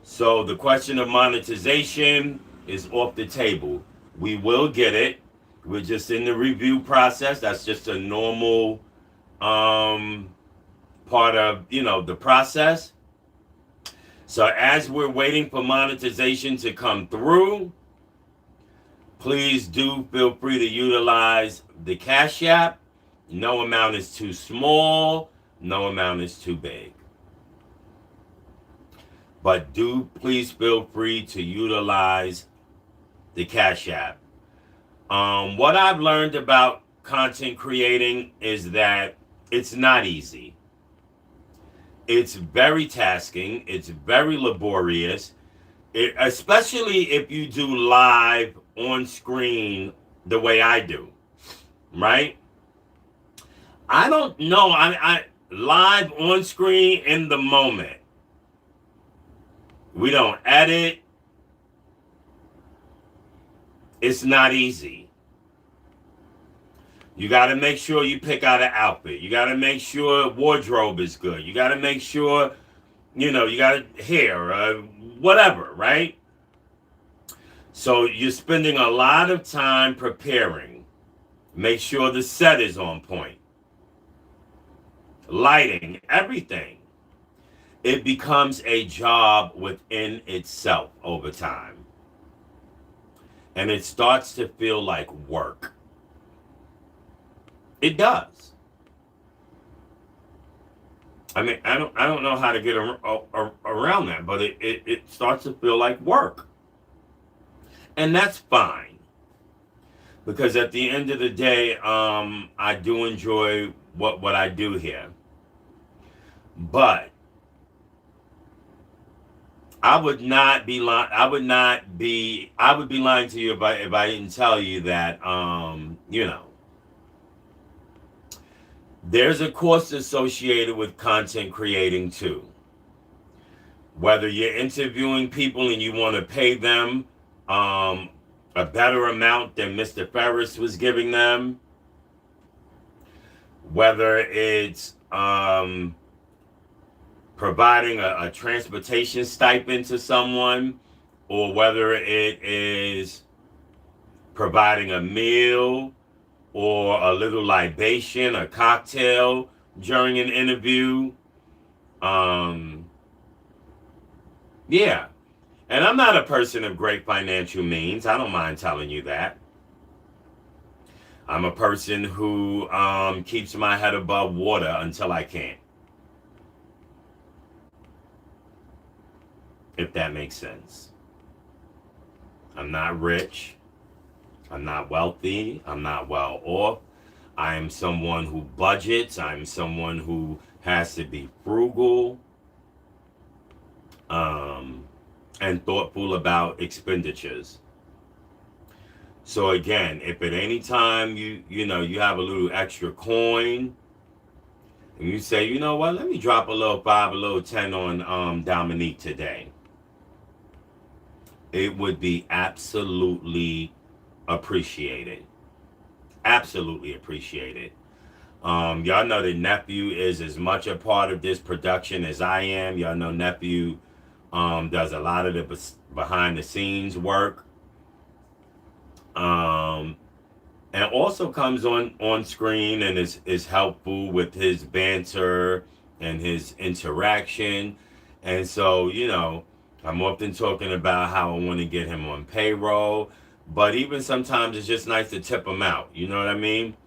Speaker 1: So the question of monetization is off the table. We will get it. We're just in the review process. That's just a normal part of, the process. So as we're waiting for monetization to come through, please do feel free to utilize the Cash App. No amount is too small. No amount is too big. But do please feel free to utilize the Cash App. What I've learned about content creating is that it's not easy. It's very tasking. It's very laborious, especially if you do live on screen the way I do, right? I don't know. I live on screen in the moment. We don't edit. It's not easy. You got to make sure you pick out an outfit. You got to make sure wardrobe is good. You got to make sure, you got hair, whatever, right? So you're spending a lot of time preparing. Make sure the set is on point. Lighting, everything. It becomes a job within itself over time. And it starts to feel like work. It does. I mean, I don't know how to get around that, but it starts to feel like work. And that's fine. Because at the end of the day, I do enjoy what I do here. But I would not be lying. I would be lying to you if I didn't tell you that there's a cost associated with content creating too. Whether you're interviewing people and you want to pay them a better amount than Mr. Ferris was giving them, whether it's providing a transportation stipend to someone, or whether it is providing a meal or a little libation, a cocktail during an interview. Yeah. And I'm not a person of great financial means. I don't mind telling you that. I'm a person who keeps my head above water until I can't. If that makes sense. I'm not rich. I'm not wealthy. I'm not well off. I am someone who budgets. I'm someone who has to be frugal and thoughtful about expenditures. So again, if at any time you have a little extra coin and you say, you know what, let me drop a little 5, a little 10 on Dominique today, it would be absolutely appreciated. Absolutely appreciated. Y'all know that Nephew is as much a part of this production as I am. Y'all know Nephew does a lot of the behind the scenes work. And also comes on screen and is helpful with his banter and his interaction. And so, I'm often talking about how I want to get him on payroll, but even sometimes it's just nice to tip him out. You know what I mean?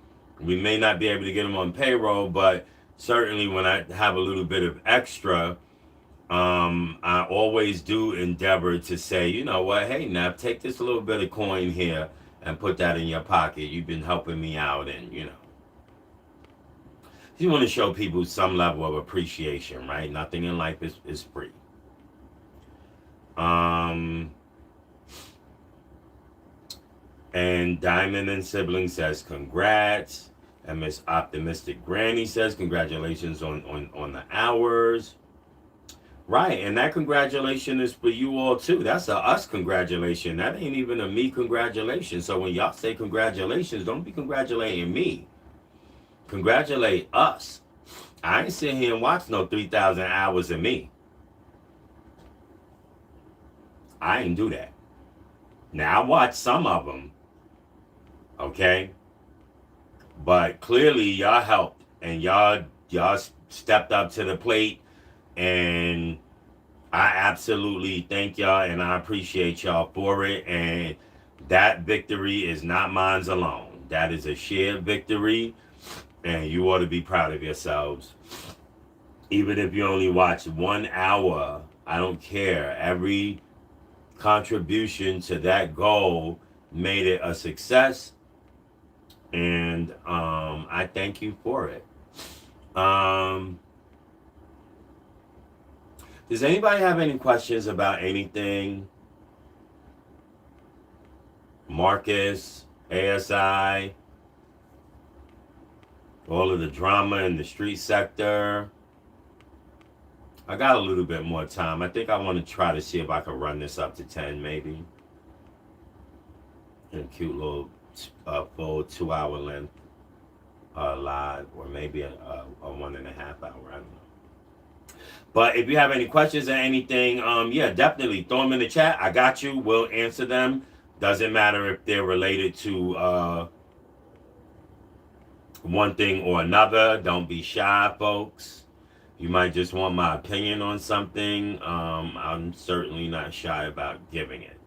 Speaker 1: We may not be able to get him on payroll, but certainly when I have a little bit of extra, I always do endeavor to say, you know what, hey, Nev, take this little bit of coin here and put that in your pocket. You've been helping me out, and you want to show people some level of appreciation, right? Nothing in life is free. And Diamond and Sibling says congrats. And Miss Optimistic Granny says congratulations on the hours. Right, and that congratulation is for you all too. That's a us congratulation. That ain't even a me congratulation. So when y'all say congratulations, don't be congratulating me. Congratulate us. I ain't sitting here and watch no 3,000 hours of me. I ain't do that. Now I watch some of them. Okay? But clearly y'all helped and y'all stepped up to the plate, and I absolutely thank y'all and I appreciate y'all for it. And that victory is not mine alone. That is a shared victory, and you ought to be proud of yourselves. Even if you only watch 1 hour, I don't care. Every contribution to that goal made it a success, and I thank you for it. Does anybody have any questions about anything? Marcus, ASI, all of the drama in the street sector? I got a little bit more time. I think I want to try to see if I can run this up to 10 maybe. A cute little full 2-hour length live, or maybe a 1.5 hour, I don't know. But if you have any questions or anything, yeah, definitely throw them in the chat. I got you. We'll answer them. Doesn't matter if they're related to one thing or another. Don't be shy, folks. You might just want my opinion on something. I'm certainly not shy about giving it.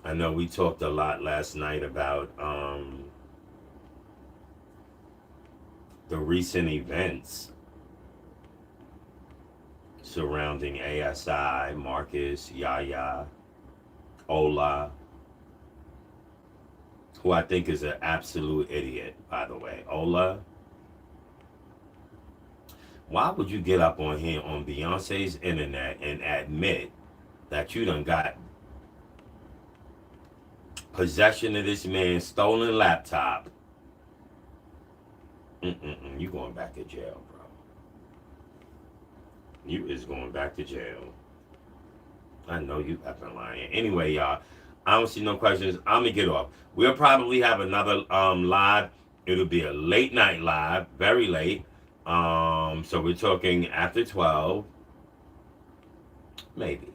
Speaker 1: I know we talked a lot last night about the recent events surrounding ASI, Marcus, Yaya, Ola, who I think is an absolute idiot, by the way. Ola, why would you get up on here on Beyonce's internet and admit that you done got possession of this man's stolen laptop? You going back to jail, bro. You is going back to jail. I know you have been lying. Anyway, y'all, I don't see no questions. I'm gonna get off. We'll probably have another live. It'll be a late night live, very late. So we're talking after 12, maybe.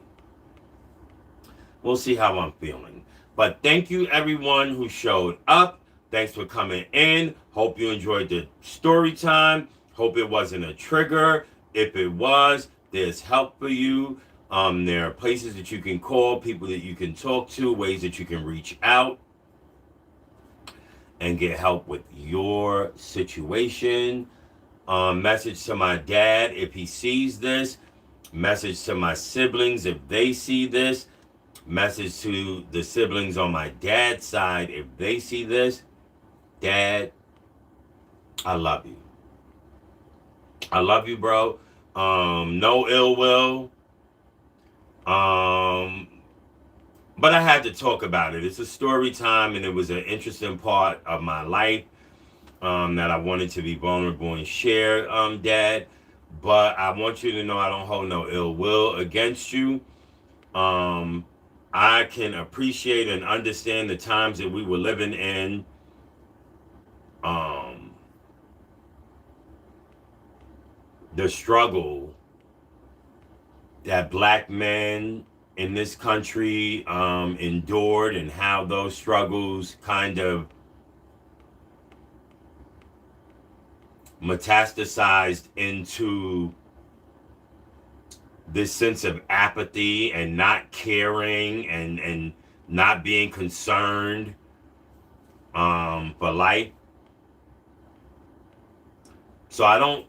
Speaker 1: We'll see how I'm feeling. But thank you everyone who showed up. Thanks for coming in. Hope you enjoyed the story time. Hope it wasn't a trigger. If it was, there's help for you. There are places that you can call, people that you can talk to, ways that you can reach out and get help with your situation. Message to my dad if he sees this. Message to my siblings if they see this. Message to the siblings on my dad's side if they see this. Dad, I love you. I love you, bro. No ill will. But I had to talk about it. It's a story time, and it was an interesting part of my life that I wanted to be vulnerable and share, Dad. But I want you to know I don't hold no ill will against you. I can appreciate and understand the times that we were living in. The struggle that black men in this country endured, and how those struggles kind of metastasized into this sense of apathy and not caring and not being concerned for life. So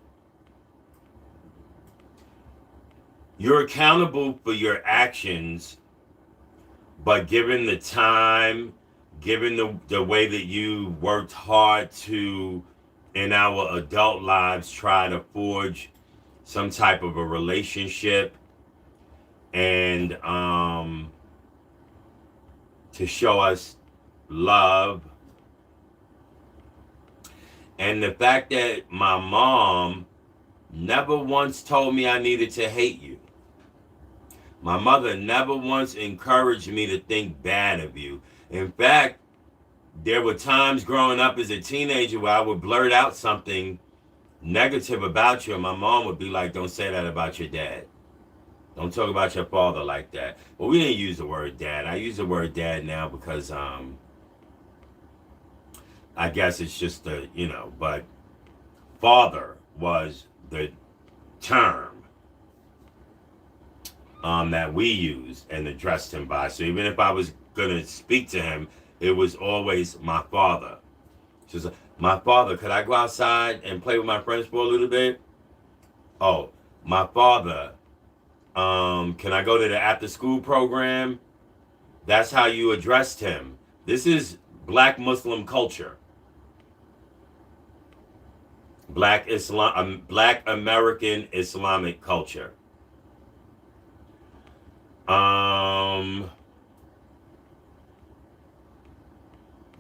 Speaker 1: you're accountable for your actions, but given the time, given the way that you worked hard to, in our adult lives, try to forge some type of a relationship and to show us love. And the fact that my mom never once told me I needed to hate you. My mother never once encouraged me to think bad of you. In fact, there were times growing up as a teenager where I would blurt out something negative about you, and my mom would be like, don't say that about your dad. Don't talk about your father like that. Well, we didn't use the word dad. I use the word dad now because I guess it's just but father was the term that we used and addressed him by. So even if I was going to speak to him, it was always my father. She was like, my father, could I go outside and play with my friends for a little bit? Oh, my father, can I go to the after school program? That's how you addressed him. This is black Muslim culture. Black American Islamic culture.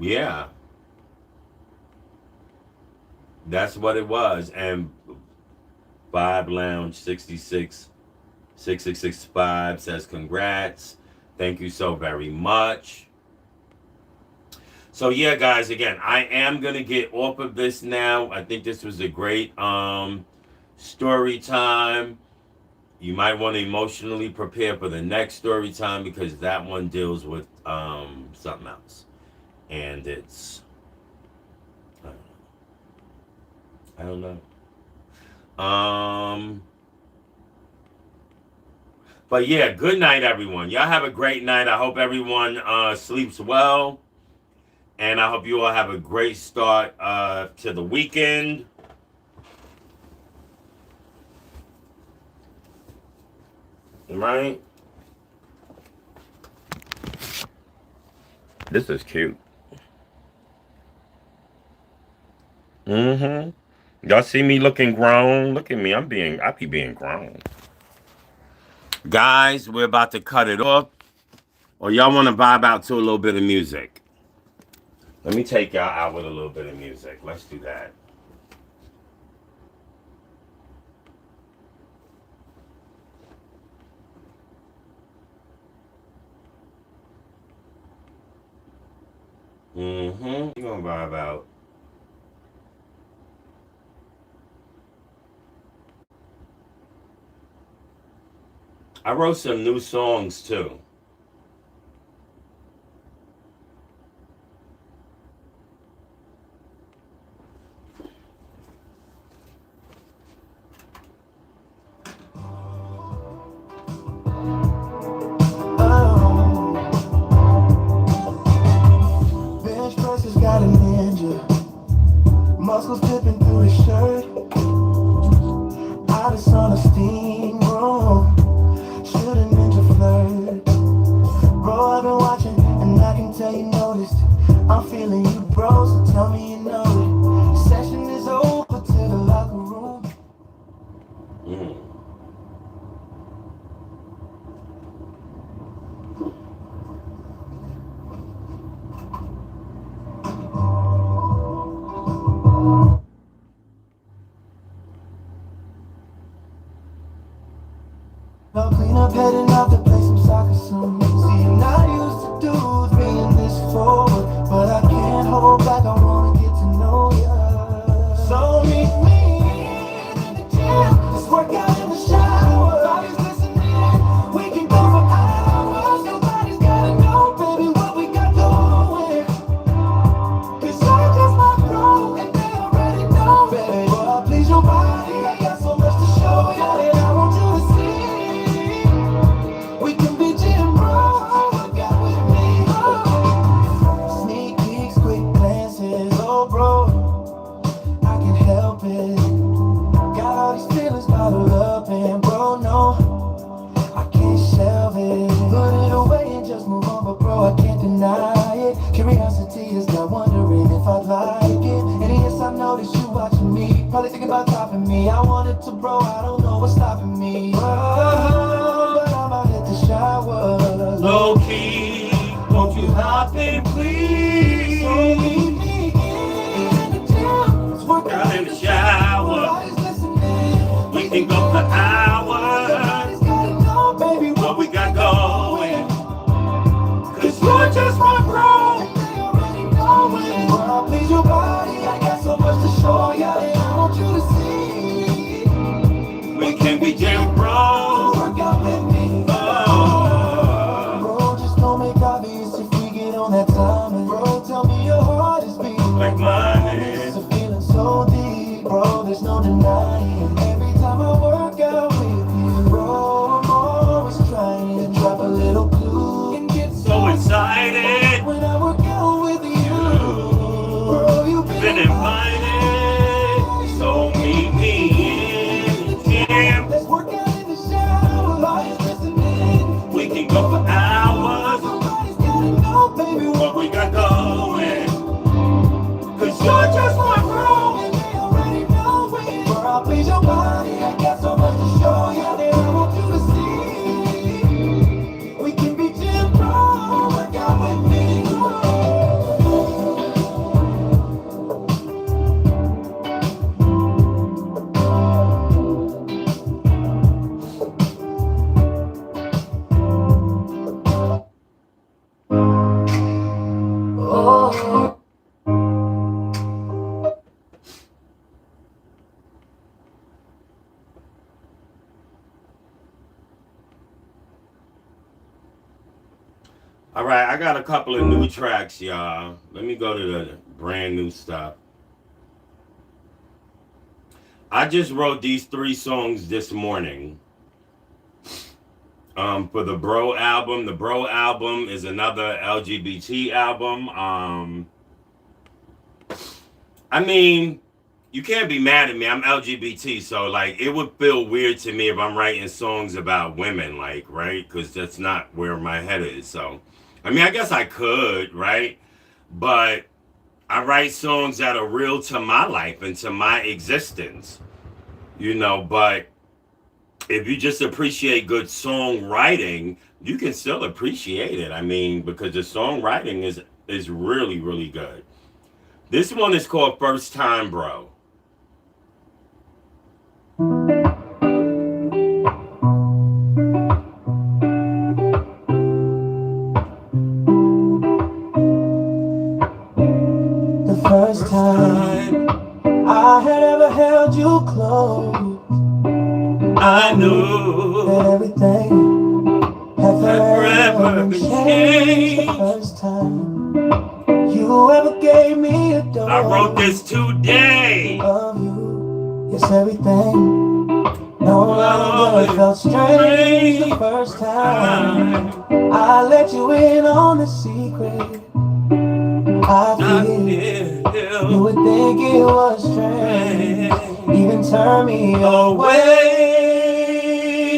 Speaker 1: Yeah. That's what it was. And Vibe Lounge 6665 says congrats. Thank you so very much. So yeah, guys, again, I am gonna get off of this now. I think this was a great story time. You might want to emotionally prepare for the next story time, because that one deals with something else. And it's I don't know. But yeah, good night, everyone. Y'all have a great night. I hope everyone sleeps well. And I hope you all have a great start to the weekend. Right? This is cute. Mm-hmm. Y'all see me looking grown? Look at me. I be being grown. Guys, we're about to cut it off. Or y'all want to vibe out to a little bit of music? Let me take y'all out with a little bit of music. Let's do that. Mm-hmm. You gonna vibe out. I wrote some new songs too.
Speaker 2: Oh, bench press has got a ninja. Muscles dripping through his shirt. I just on a steam room. Shoot a ninja flirt. Bro, I've been watching and I can tell you noticed. I'm feeling you, bro, so tell me you know it. Session is over to the locker room.
Speaker 1: Mm.
Speaker 2: I'll clean up, heading out to play some soccer soon. See, I'm not used to dudes being this forward, but I can't hold back, I wanna get to know ya. So meet me in the gym, let's work out in the shower. Body's listening, we can go for hours. Nobody's gotta know, baby, what we got going. Cause you're just my bro, and they already know, baby. But I please your body, I got so much to show ya, and I want you to see. We can be gym bros, work out with me. Oh. Sneak peeks, quick glances, oh bro, I can help it. Got all these feelings bottled up, and bro, no, I can't shelve it. Put it away and just move on, but bro, I can't deny it. Curiosity has got wondering if I'd like it. And yes, I noticed you watching me, probably thinking about topping me. I wanted to, bro, I don't know what's stopping me. Oh, but I'm out at the shower.
Speaker 1: Low key, won't you hop in, please?
Speaker 2: So meet me in the gym. Let's work
Speaker 1: Out in the shower.
Speaker 2: Nobody's listening.
Speaker 1: We can go for hours.
Speaker 2: Nobody's gotta know, baby,
Speaker 1: What we got going? Cause you're just my bro.
Speaker 2: and they already know it. Well, please your body, I got so much to show ya, and I want you to see.
Speaker 1: We can be gym bros.
Speaker 2: Work out with me.
Speaker 1: Oh,
Speaker 2: Bro, just don't make obvious if we get on that time. And bro, tell me your heart is beating
Speaker 1: like mine
Speaker 2: It's
Speaker 1: is.
Speaker 2: a feeling so deep, bro, there's no denying. Every time I work out with you, bro, I'm always trying to drop a little clue and get
Speaker 1: So excited.
Speaker 2: when I work out with you. Bro, you've
Speaker 1: Been invited. So meet me in the gym.
Speaker 2: Let's work out in the shower. Body's listening.
Speaker 1: We can go for hours.
Speaker 2: Somebody's gotta know, baby,
Speaker 1: What we got going? Cause you're just my bro.
Speaker 2: and they already know it. Bro, I'll please your body. I got so much to show you, and I want you to see. We can be gym bros. Work out with me. Oh.
Speaker 1: All right, I got a couple of new tracks, y'all. Let me go to the brand new stuff. I just wrote these 3 songs this morning. For the Bro album. The Bro album is another LGBT album. I mean, you can't be mad at me. I'm LGBT, so like it would feel weird to me if I'm writing songs about women, like, right? Because that's not where my head is. So I mean, I guess I could, right? But I write songs that are real to my life and to my existence, but if you just appreciate good songwriting, you can still appreciate it. I mean, because the songwriting is really, really good. This one is called First Time Bro.
Speaker 2: The first time I had ever held you close,
Speaker 1: I
Speaker 2: that
Speaker 1: knew
Speaker 2: everything had forever
Speaker 1: forever
Speaker 2: been
Speaker 1: been
Speaker 2: changed. The
Speaker 1: changed.
Speaker 2: first time you ever gave me a
Speaker 1: I wrote
Speaker 2: dose
Speaker 1: this today.
Speaker 2: of you, yes, everything no longer
Speaker 1: Lord,
Speaker 2: felt strange. The first time I let you in on the secret I feel you would think it was strange, even turn me away,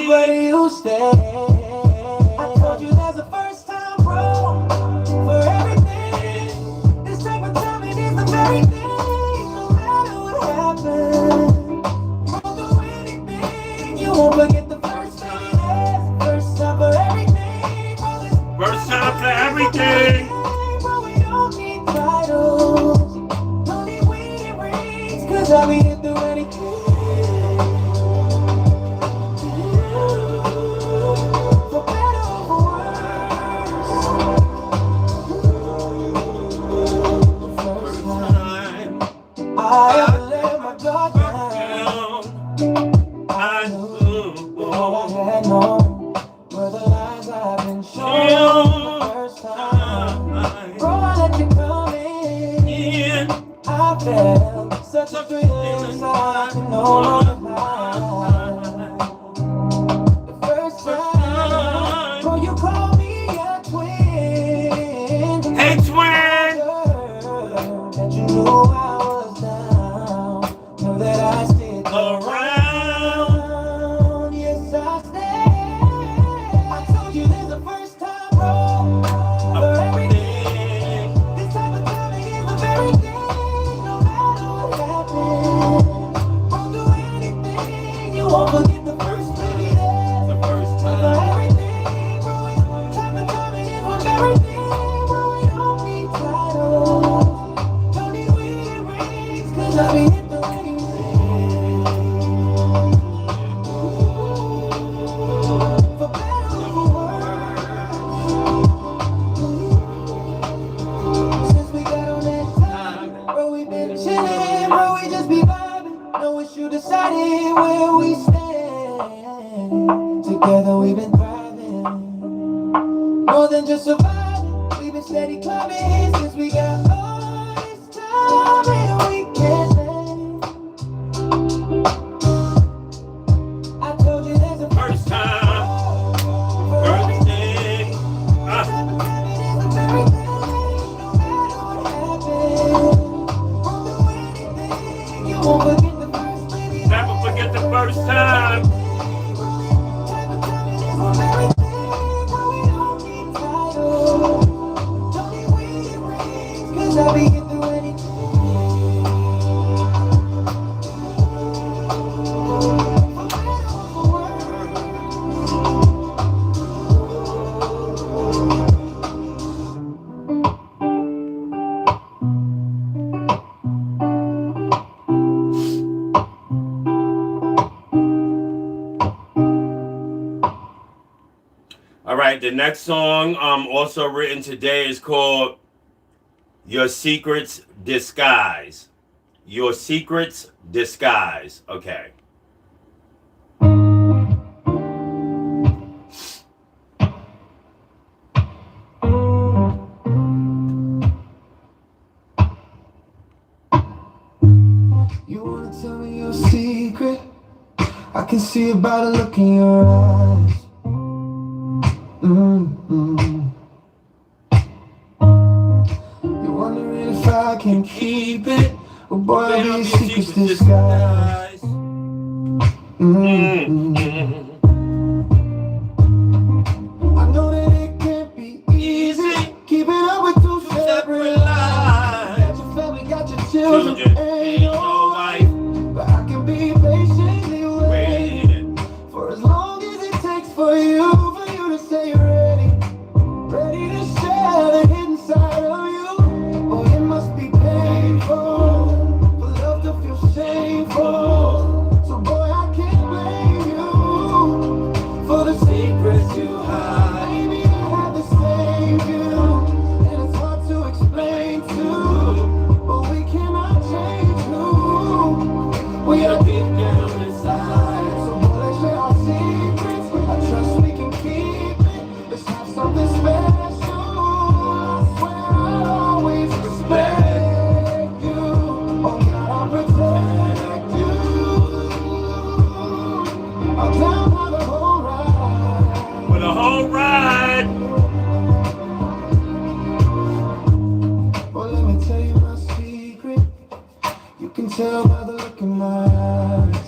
Speaker 2: but you stay. I told you there's a first time, bro, for everything. This type of timing is the very thing. No matter what happens, we'll do anything. You won't forget the first thing. Yes, first time for everything, bro.
Speaker 1: First time for everything.
Speaker 2: Bro, we don't need titles, don't need wedding rings, 'cause I'll be here through anything. For better or for worse. First time I ever let my guard down, I knew all I had known were the lies I've been shown. The first time, bro, I let you come in. I felt such a thrill inside I can no longer hide. The first time, bro, you called me a twin.
Speaker 1: Hey, twin.
Speaker 2: That you knew I was down, knew that I stick around. Yes, I stay. I told you there's a first time, bro, for everything. This type of timing is the very thing. No matter what happens, I'll do anything. You won't forget the first thing. The first time for everything, bro. Type of timing is the very thing, bro. We don't need titles, don't need wedding rings, 'cause I'll be hit the wedding ring. For better or for worse. Since we got on that time, bro, we been chillin', bro, we just be vibing. No issue deciding where we stand. Together we been thriving, more than just surviving. We been steady climbing since we got all this time, and we can't stand. I told you there's a
Speaker 1: First time for everything. Never forget the first time.
Speaker 2: I'll be here through anything.
Speaker 1: All right, the next song, also written today, is called Your Secrets Disguise. Your Secrets Disguise. Okay.
Speaker 2: You wanna tell me your secret? I can see it by the look in your eyes. You're wondering if I can keep it. Well, boy, I'll be your secret's disguise. I know that it can't be easy.
Speaker 1: children. Ain't no wife.
Speaker 2: But I can be patiently waiting for as long as it takes for you to stay ready to share the hidden side of you. Oh, it must be painful for love to feel shameful. So boy, I can't blame you for the secrets you hide. Maybe I had to save you, and it's hard to explain to, but we cannot change who we are deep down inside. So boy, let's share our secrets. I trust we can keep it. Let's have something special. I swear I'll always respect you. Oh God, I'll protect you. I'll down for the whole ride.
Speaker 1: For the whole ride.
Speaker 2: Well, let me tell you my secret. You can tell by the look in my eyes.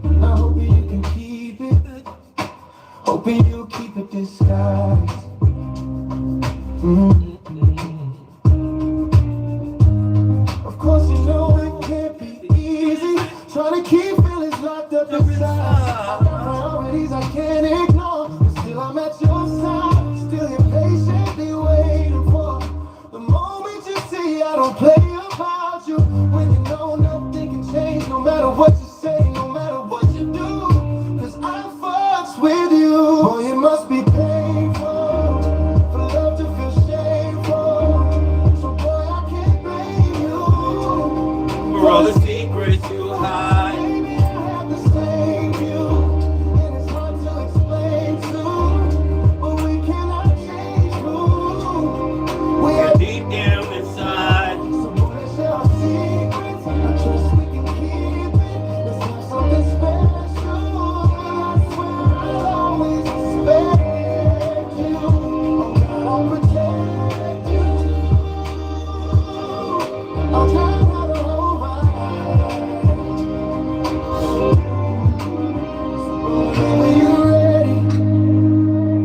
Speaker 2: And I hope you can keep it. Hoping you'll keep it disguised. Of course you know it can't be easy trying to keep feelings locked up inside. I've got priorities I can't ignore, but still I'm at your side. Still impatiently waiting for the moment you see I don't play about you. When you know nothing can change, no matter what you say, no matter what you do, 'cause I fucks with you. Boy, it must be painful for love to feel shameful. So boy, I can't blame you
Speaker 1: For all the secrets you hide.
Speaker 2: Maybe I have to save you, and it's hard to explain to, but we cannot change who we
Speaker 1: We're
Speaker 2: are.
Speaker 1: deep down inside.
Speaker 2: So boy, let's share our secrets. I trust we can keep it. Let's have something special. I swear I'll always respect you. Oh God, I'll protect you. I'll try not to hold back. Whenever you're ready,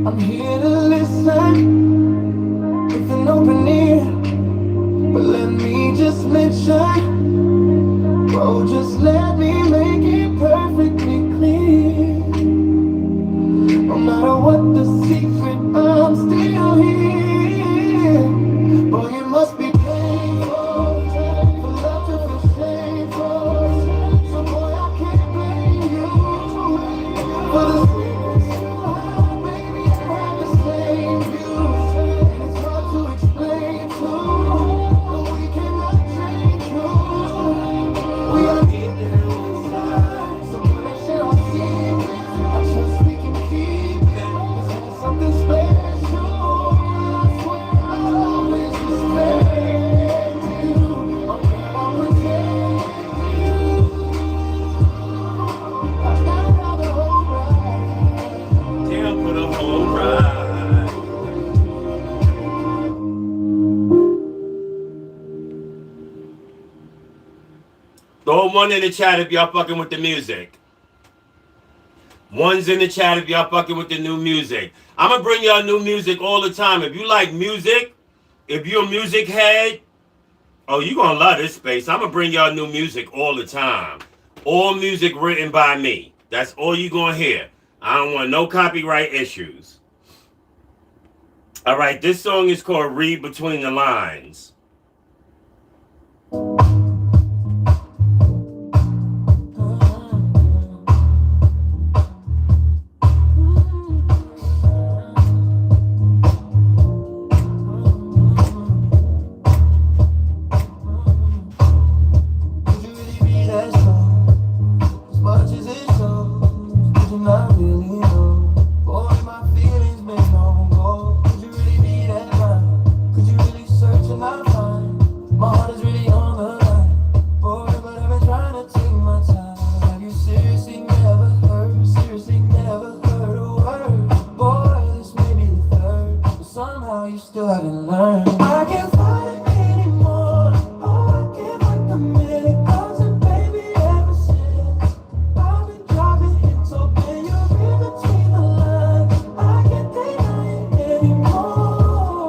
Speaker 2: I'm here to listen with an open ear. But let me just mention, oh, just let me make it perfectly clear. No matter what the secret, I'm still here. Boy, it must be painful for love to feel shameful. So boy, I can't blame you for the secrets you hide. Maybe I have to save you, and it's hard to explain to, but we cannot change who we are deep down inside. So boy, let's share our secrets. I trust we can keep it. Let's have something special. I swear I'll always respect you. Oh God, I'll protect you. I'll down for the whole ride.
Speaker 1: Down for the whole ride. Throw one in the chat if y'all fucking with the music. One's in the chat if y'all fucking with the new music. I'm gonna bring y'all new music all the time. If you like music, if you're a music head, oh, you gonna love this space. I'm gonna bring y'all new music all the time. All music written by me. That's all you gonna hear. I don't want no copyright issues. All right, this song is called Read Between the Lines.
Speaker 2: Could you really be that strong? As much as it shows, could you not really know? Boy, my feelings make no go. Could you really be that blind? Could you really search and not find? My heart is really on the line. Boy, but I've been trying to take my time. Have you seriously never heard a word? Boy, this may be the third, but somehow you still haven't learned. I can't fight it anymore. Oh, I can't fight the minute. 'Cause baby, ever since I've been dropping hits, open your read between the lines. I can't deny it anymore.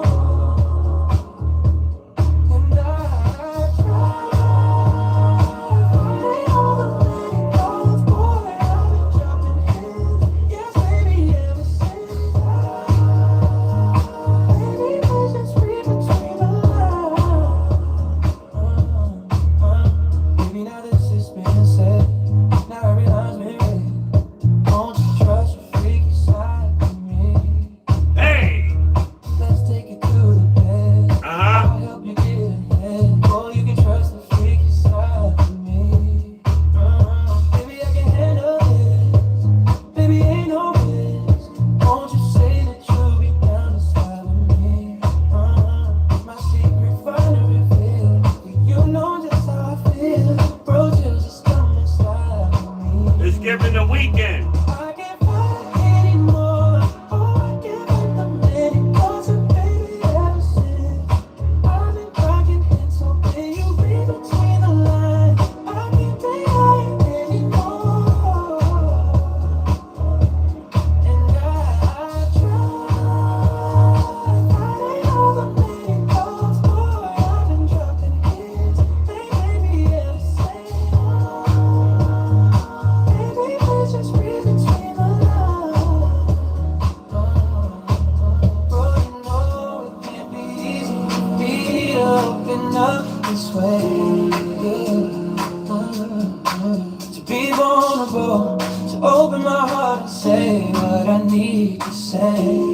Speaker 2: open up this way. To be vulnerable, to open my heart and say what I need to say.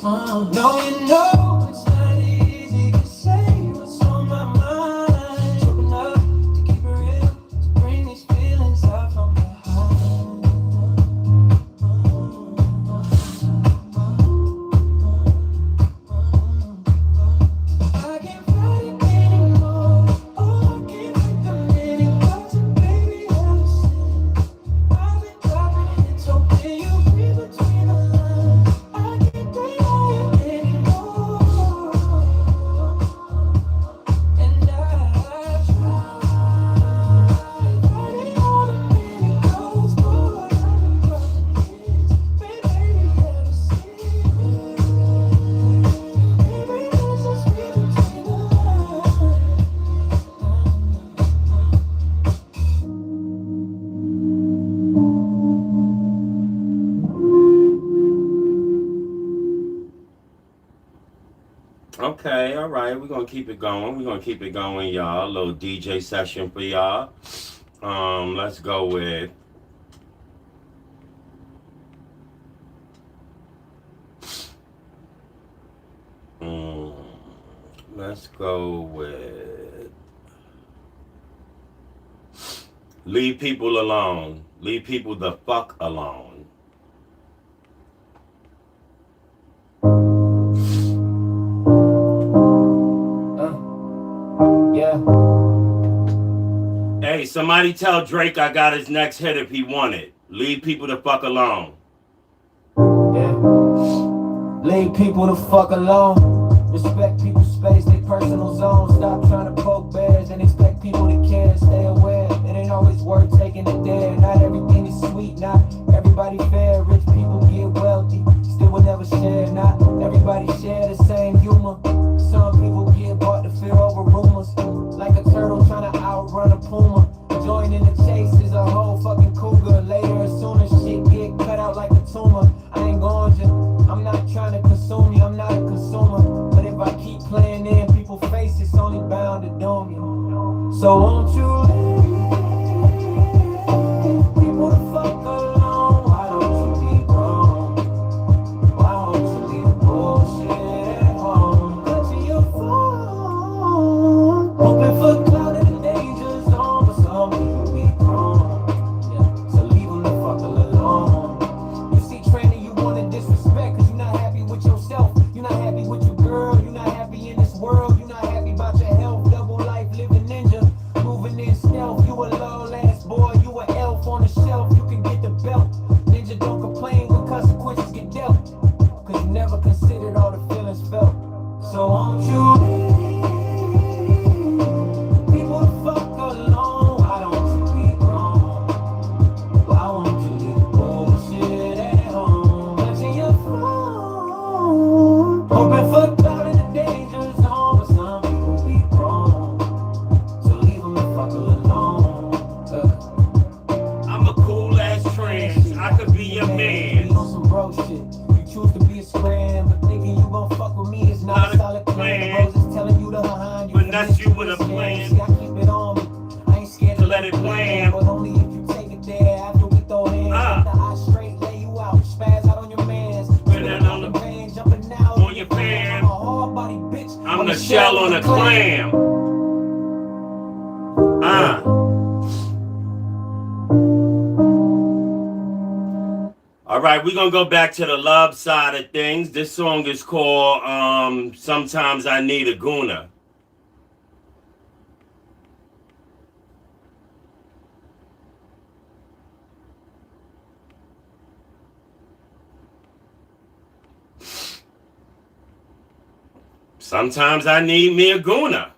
Speaker 2: No, you know it's not easy to say what's on my mind. Open up to keep it real, to bring these feelings out from behind. I can't fight it anymore. Oh, I can't write the many words and baby ever since I've been dropping hints, hoping you read between the lines. I can't deny it anymore. And I tried writing all the many codes, but I've been crossing hints, baby ever since. Baby, let's just read between the lines.
Speaker 1: Okay, all right. We're gonna keep it going. We're gonna keep it going, y'all. A little DJ session for y'all. Let's go with let's go with leave people alone. Leave people the fuck alone.
Speaker 2: Yeah.
Speaker 1: Hey, somebody tell Drake I got his next hit if he want it. Leave people the fuck alone.
Speaker 2: Yeah. Leave people the fuck alone. Respect people's space, their personal zone. Stop trying to poke bears and expect people to care. Stay aware, it ain't always worth taking it there. Not everything is sweet, not everybody fair. Rich people get wealthy, still will never share. Not everybody share the same humor. Some people get bought to fear over rumors. Like a turtle trying to outrun a puma. Joining the chase is a whole fucking cougar. Later, as soon as shit get cut out like a tumor, I ain't going to. I'm not trying to consume you, I'm not a consumer. But if I keep playing in people's faces, it's only bound to doom you. So won't you leave people the fuck alone? Why don't you be grown? Why won't you leave the bullshit at home? Touching your phone, hoping for clouded and danger zone, but some people be grown. Yeah, so leave them the fuck alone. You see training, you wanna disrespect, cause you're not happy with yourself. You're not happy with your girl, you're not happy in this world. You're not happy about your health, double life, living ninja. Moving in stealth, you a low last boy, you a elf on the shelf. You can get the belt, ninja don't complain when consequences get dealt. Cause you never considered all the feelings felt. So won't you leave people the fuck alone? Why don't you be grown? Why won't you leave the bullshit at home? Touching your phone, hoping for cloud in the danger zone, but some people be grown. So leave them the fuck alone.
Speaker 1: I'm a cool ass trans. I could be your man.
Speaker 2: You on some bro shit. You choose to be a scram, but thinking you gon' fuck with me is not a solid plan. Roses telling you to behind you.
Speaker 1: Finesse you with a plan.
Speaker 2: See, I keep it on me. I ain't scared
Speaker 1: To let it plan.
Speaker 2: but only if you take it there after we throw hands. Let the eye straight lay you out, spaz out on your mans.
Speaker 1: Put that on the
Speaker 2: band, jumping out
Speaker 1: on your fam.
Speaker 2: I'm a hard body bitch.
Speaker 1: I'm the shell on a clam. All right, we're gonna go back to the love side of things. This song is called Sometimes I Need a Guna. Sometimes I need me a guna.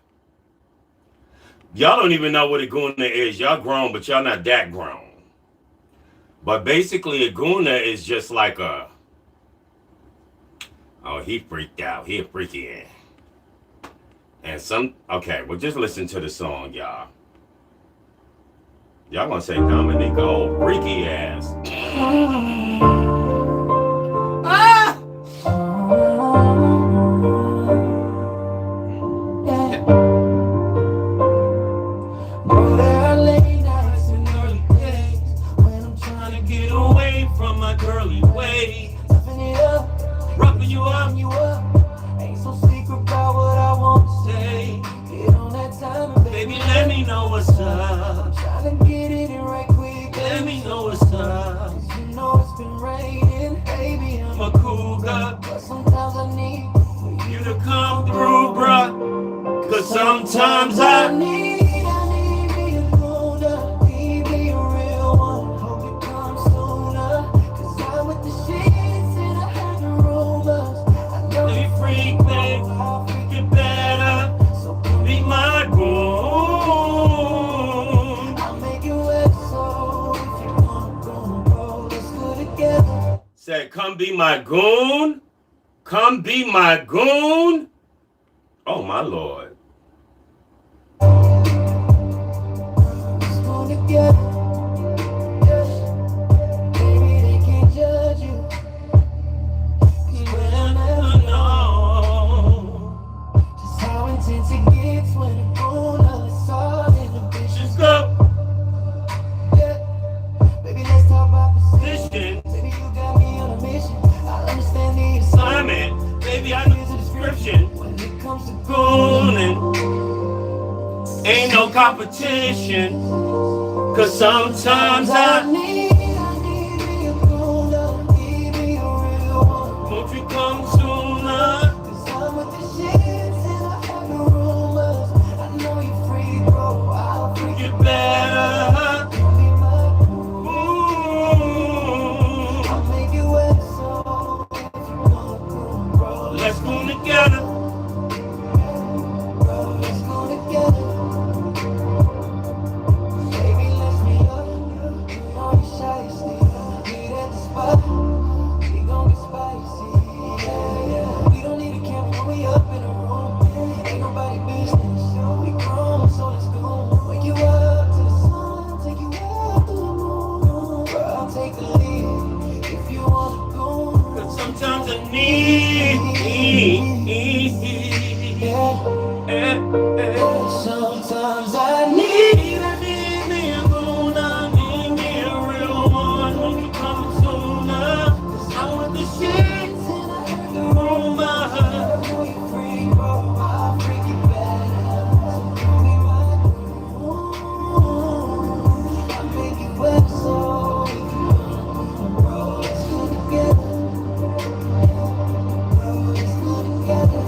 Speaker 1: Y'all don't even know what a guna is. Y'all grown, but y'all not that grown. But basically, a guna is just like a... Oh, he freaked out. He a freaky ass. And some... Okay, well, just listen to the song, y'all. Y'all gonna say Dominique, old freaky ass. Ah!
Speaker 2: when you up. Ain't so secret about what I want to say. Get on that time and
Speaker 1: Baby, let me know what's up.
Speaker 2: tryna get it in right quick.
Speaker 1: Let me know what's up.
Speaker 2: Cause you know it's been raining, baby.
Speaker 1: I'm a cougar.
Speaker 2: But sometimes I need
Speaker 1: You to come through, bruh. Cause sometimes I
Speaker 2: need me a grown up, need me a real one. Hope it comes sooner. Cause I'm with the shits and I heard the rumors. I know
Speaker 1: be freak, babe.
Speaker 2: I'll freak
Speaker 1: Get better.
Speaker 2: so
Speaker 1: Be my goon.
Speaker 2: I'll make it wet. So if you wanna go, let's go together.
Speaker 1: Say, come be my goon. Come be my goon. Oh, my Lord.
Speaker 2: Let's go together. Yes. Baby, they can't judge you.
Speaker 1: You never know.
Speaker 2: Just how intense it gets when a grown up is all inhibitions.
Speaker 1: Just go.
Speaker 2: Yeah. Baby, let's talk about
Speaker 1: Listen.
Speaker 2: Baby, you got me on a mission. I understand the
Speaker 1: Simon. Baby, I know the description.
Speaker 2: when it comes to
Speaker 1: Gooning. Ain't no competition. Cause sometimes I
Speaker 2: need me a grown up, need me a real one.
Speaker 1: won't you come sooner.
Speaker 2: Cause I'm with the shits and I have the rumors. I know you free, bro. I'll freak
Speaker 1: Get better.
Speaker 2: Be my
Speaker 1: Ooh.
Speaker 2: I'll make it wet, so if you wanna go, bro.
Speaker 1: Let's go together.
Speaker 2: Let's go together. Baby, let's meet up. Don't be shy, stay. Meet at the spot. We gon' get spicy. Yeah. We don't need a camera when we up in the room. Ain't nobody business. We grown, so let's go. Wake you up to the sun, take you up to the moon. Bro, I'll take the lead if you wanna go.
Speaker 1: Cause sometimes I need.
Speaker 2: Sometimes I need
Speaker 1: me a goon. I need me a real one. Won't you come sooner. Cause I want the shits and I heard the rumor.
Speaker 2: know you free, bro. I'll freak you better. So give me my groove. I'll make you wet, so if you wanna go, bro, let's go together. Bro, let's go together.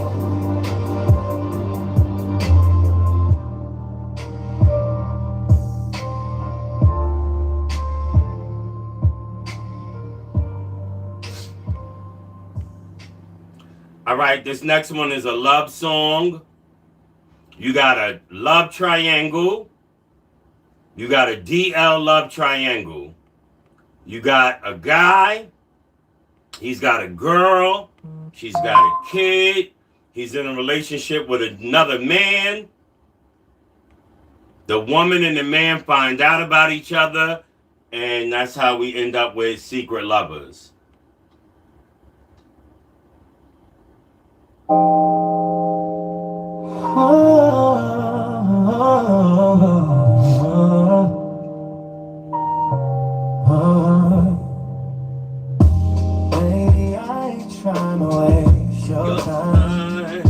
Speaker 1: All right, this next one is a love song. You got a love triangle. You got a DL love triangle. You got a guy. He's got a girl. She's got a kid. He's in a relationship with another man. The woman and the man find out about each other, and that's how we end up with secret lovers.
Speaker 2: Baby, I ain't trying to waste your time.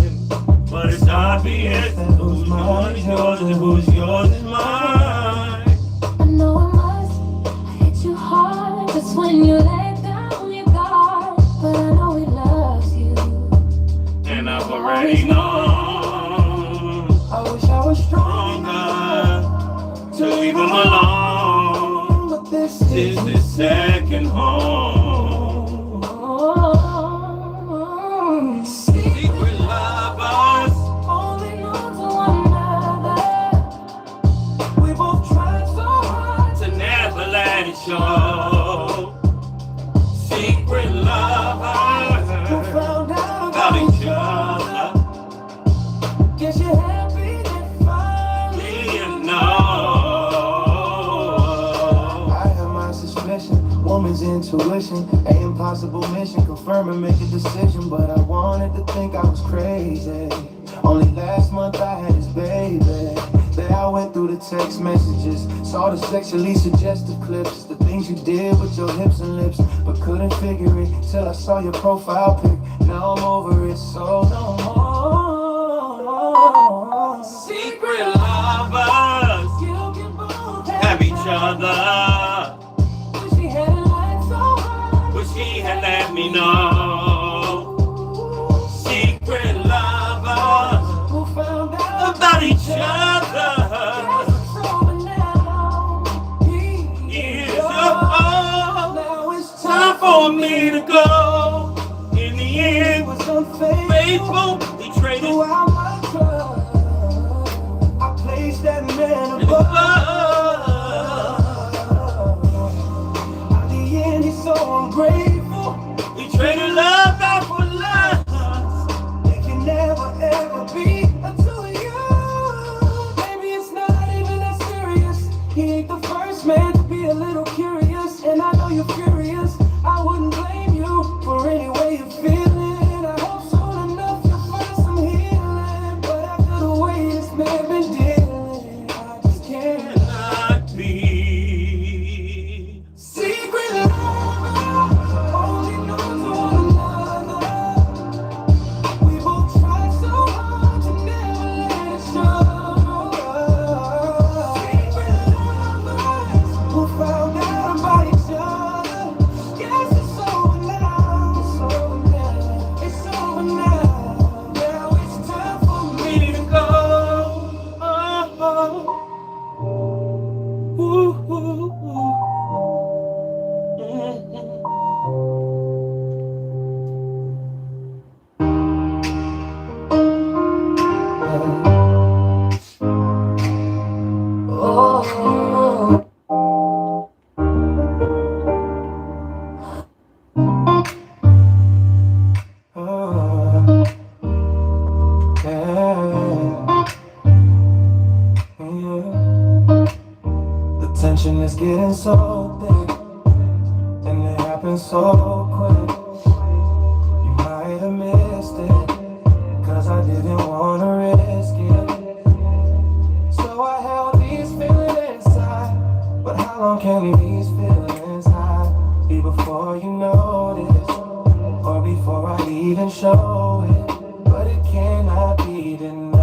Speaker 1: But it's obvious who's mine is yours and who's yours is mine.
Speaker 3: I know I must hit you hard just when you lay down your guard. But I know he loves you.
Speaker 1: And I've already known
Speaker 2: I wish I was
Speaker 1: stronger to leave him alone.
Speaker 2: but this
Speaker 1: This is his second home. Secret lovers.
Speaker 3: Only known to one another.
Speaker 2: we both tried so hard.
Speaker 1: To never let it show. Secret lovers
Speaker 2: Found out
Speaker 1: about each other.
Speaker 2: Guess you're happy that finally
Speaker 1: You know.
Speaker 2: I have my suspicion, woman's intuition, an impossible mission, confirm and make a decision, but I wanted to think I was crazy. Only last month I had this baby. There I went through the text messages, saw the sexually suggestive clips, the things you did with your hips and lips, but couldn't figure it till I saw your profile pic. Now I'm over it, so no more.
Speaker 1: Secret lovers
Speaker 2: You can both
Speaker 1: have each other.
Speaker 2: Wish he hadn't lied so hard.
Speaker 1: Wish he had let me know. Secret lovers
Speaker 2: Who found out
Speaker 1: about each other.
Speaker 2: it's over now?
Speaker 1: Years ago,
Speaker 2: Now it's
Speaker 1: time for me to go. In the end,
Speaker 2: was unfaithful.
Speaker 1: faithful, he traded
Speaker 2: Throughout my trust, I placed that man
Speaker 1: in the
Speaker 2: above.
Speaker 1: blood.
Speaker 2: At the end, he's so ungrateful.
Speaker 1: We traded love out for love.
Speaker 2: It can never ever be until you. Maybe it's not even that serious. He ain't the first man to be a little curious, and I know you're furious. I wouldn't blame you for any way you're feeling. I hope soon enough you'll find some healing. But after the way this man been dealing, I just can't.
Speaker 1: Cannot be.
Speaker 2: Secret love, only known to one another. We both tried so hard to never let it show. Secret lovers who found out about each other. Yes, it's over now. It's over now. It's over now. Now it's time for me to go.
Speaker 1: Ooh, ooh, ooh.
Speaker 2: Oh. The tension is getting so thick, and it happens so quick. You might have missed it, cause I didn't wanna risk it. So I held these feelings inside. But how long can these feelings hide? Be before you notice, or before I even show it. But it cannot be denied.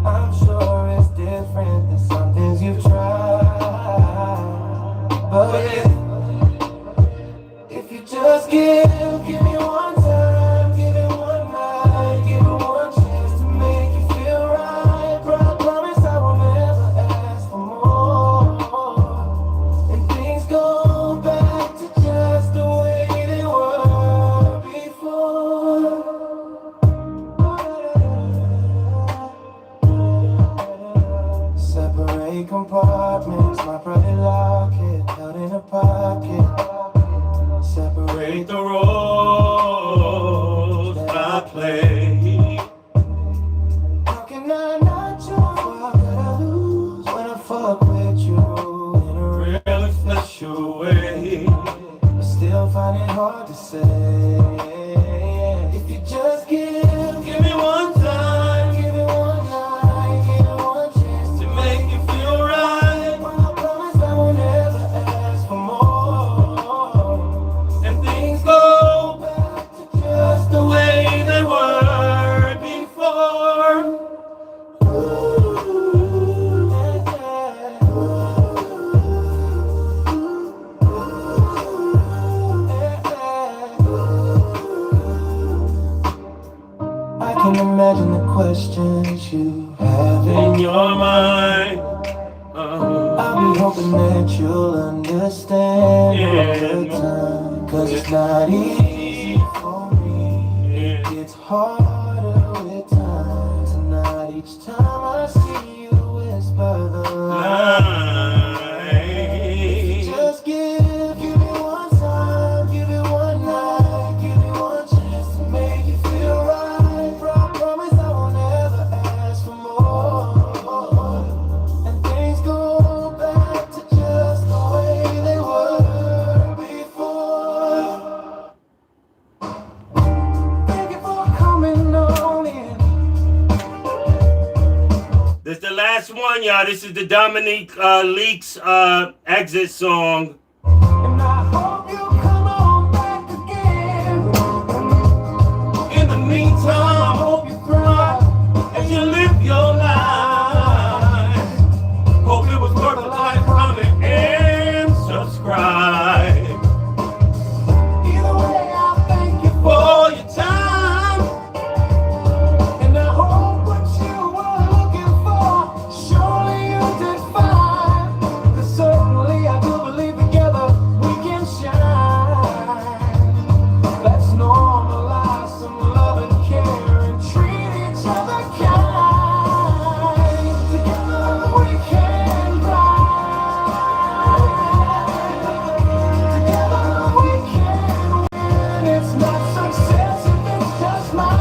Speaker 2: I'm sure it's different than some things you've tried. But if you just give me one time, give it one night, give it one chance to make you feel right. But I promise I will never ask for more. And things go back to just the way they were before. Separate compartments, my private locket, held in a pocket. Separate
Speaker 1: Break the roles I play.
Speaker 2: How can I not choose? How could I lose when I fuck with you in a
Speaker 1: Really special way.
Speaker 2: I still find it hard to say. If you just give
Speaker 1: me one time
Speaker 2: give it one night, give it one chance
Speaker 1: to make you feel right.
Speaker 2: I promise I will never ask for more.
Speaker 1: And things go
Speaker 2: Back to just the
Speaker 1: the
Speaker 2: way.
Speaker 1: way they were before.
Speaker 2: I can imagine the questions you have
Speaker 1: In your mind.
Speaker 2: I'll be hoping that you'll understand all the time. Cause it's not easy for me. It's harder with time. Tonight each time I see you whisper the line. Just give me one time, give it one night, give it one chance to make you feel right. I promise I will never ask for more. And things go back to just the way they were before. Thank you for coming on in.
Speaker 1: last one, y'all. This is the Dominique Leaks exit song.
Speaker 2: And I hope you come on back again.
Speaker 1: In the meantime,
Speaker 2: I hope you thrive.
Speaker 1: as you live your life, hope it was worth a life. Comment and subscribe.
Speaker 2: Either way, I thank you
Speaker 1: For your time,
Speaker 2: and I hope what you were looking for. Surely you did find. 'Cause certainly I do believe together we can shine. Let's normalize some love and care and treat each other kind. Together we can thrive. Together we can win. It's not success if it's just mine.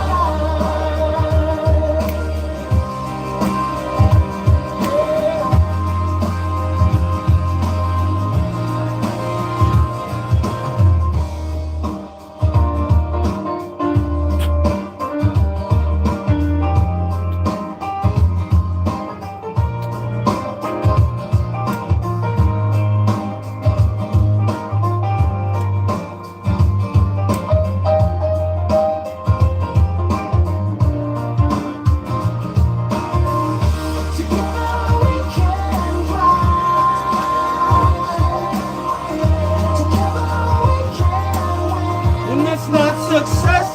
Speaker 2: Together we can thrive. Together we can win.
Speaker 1: and it's not success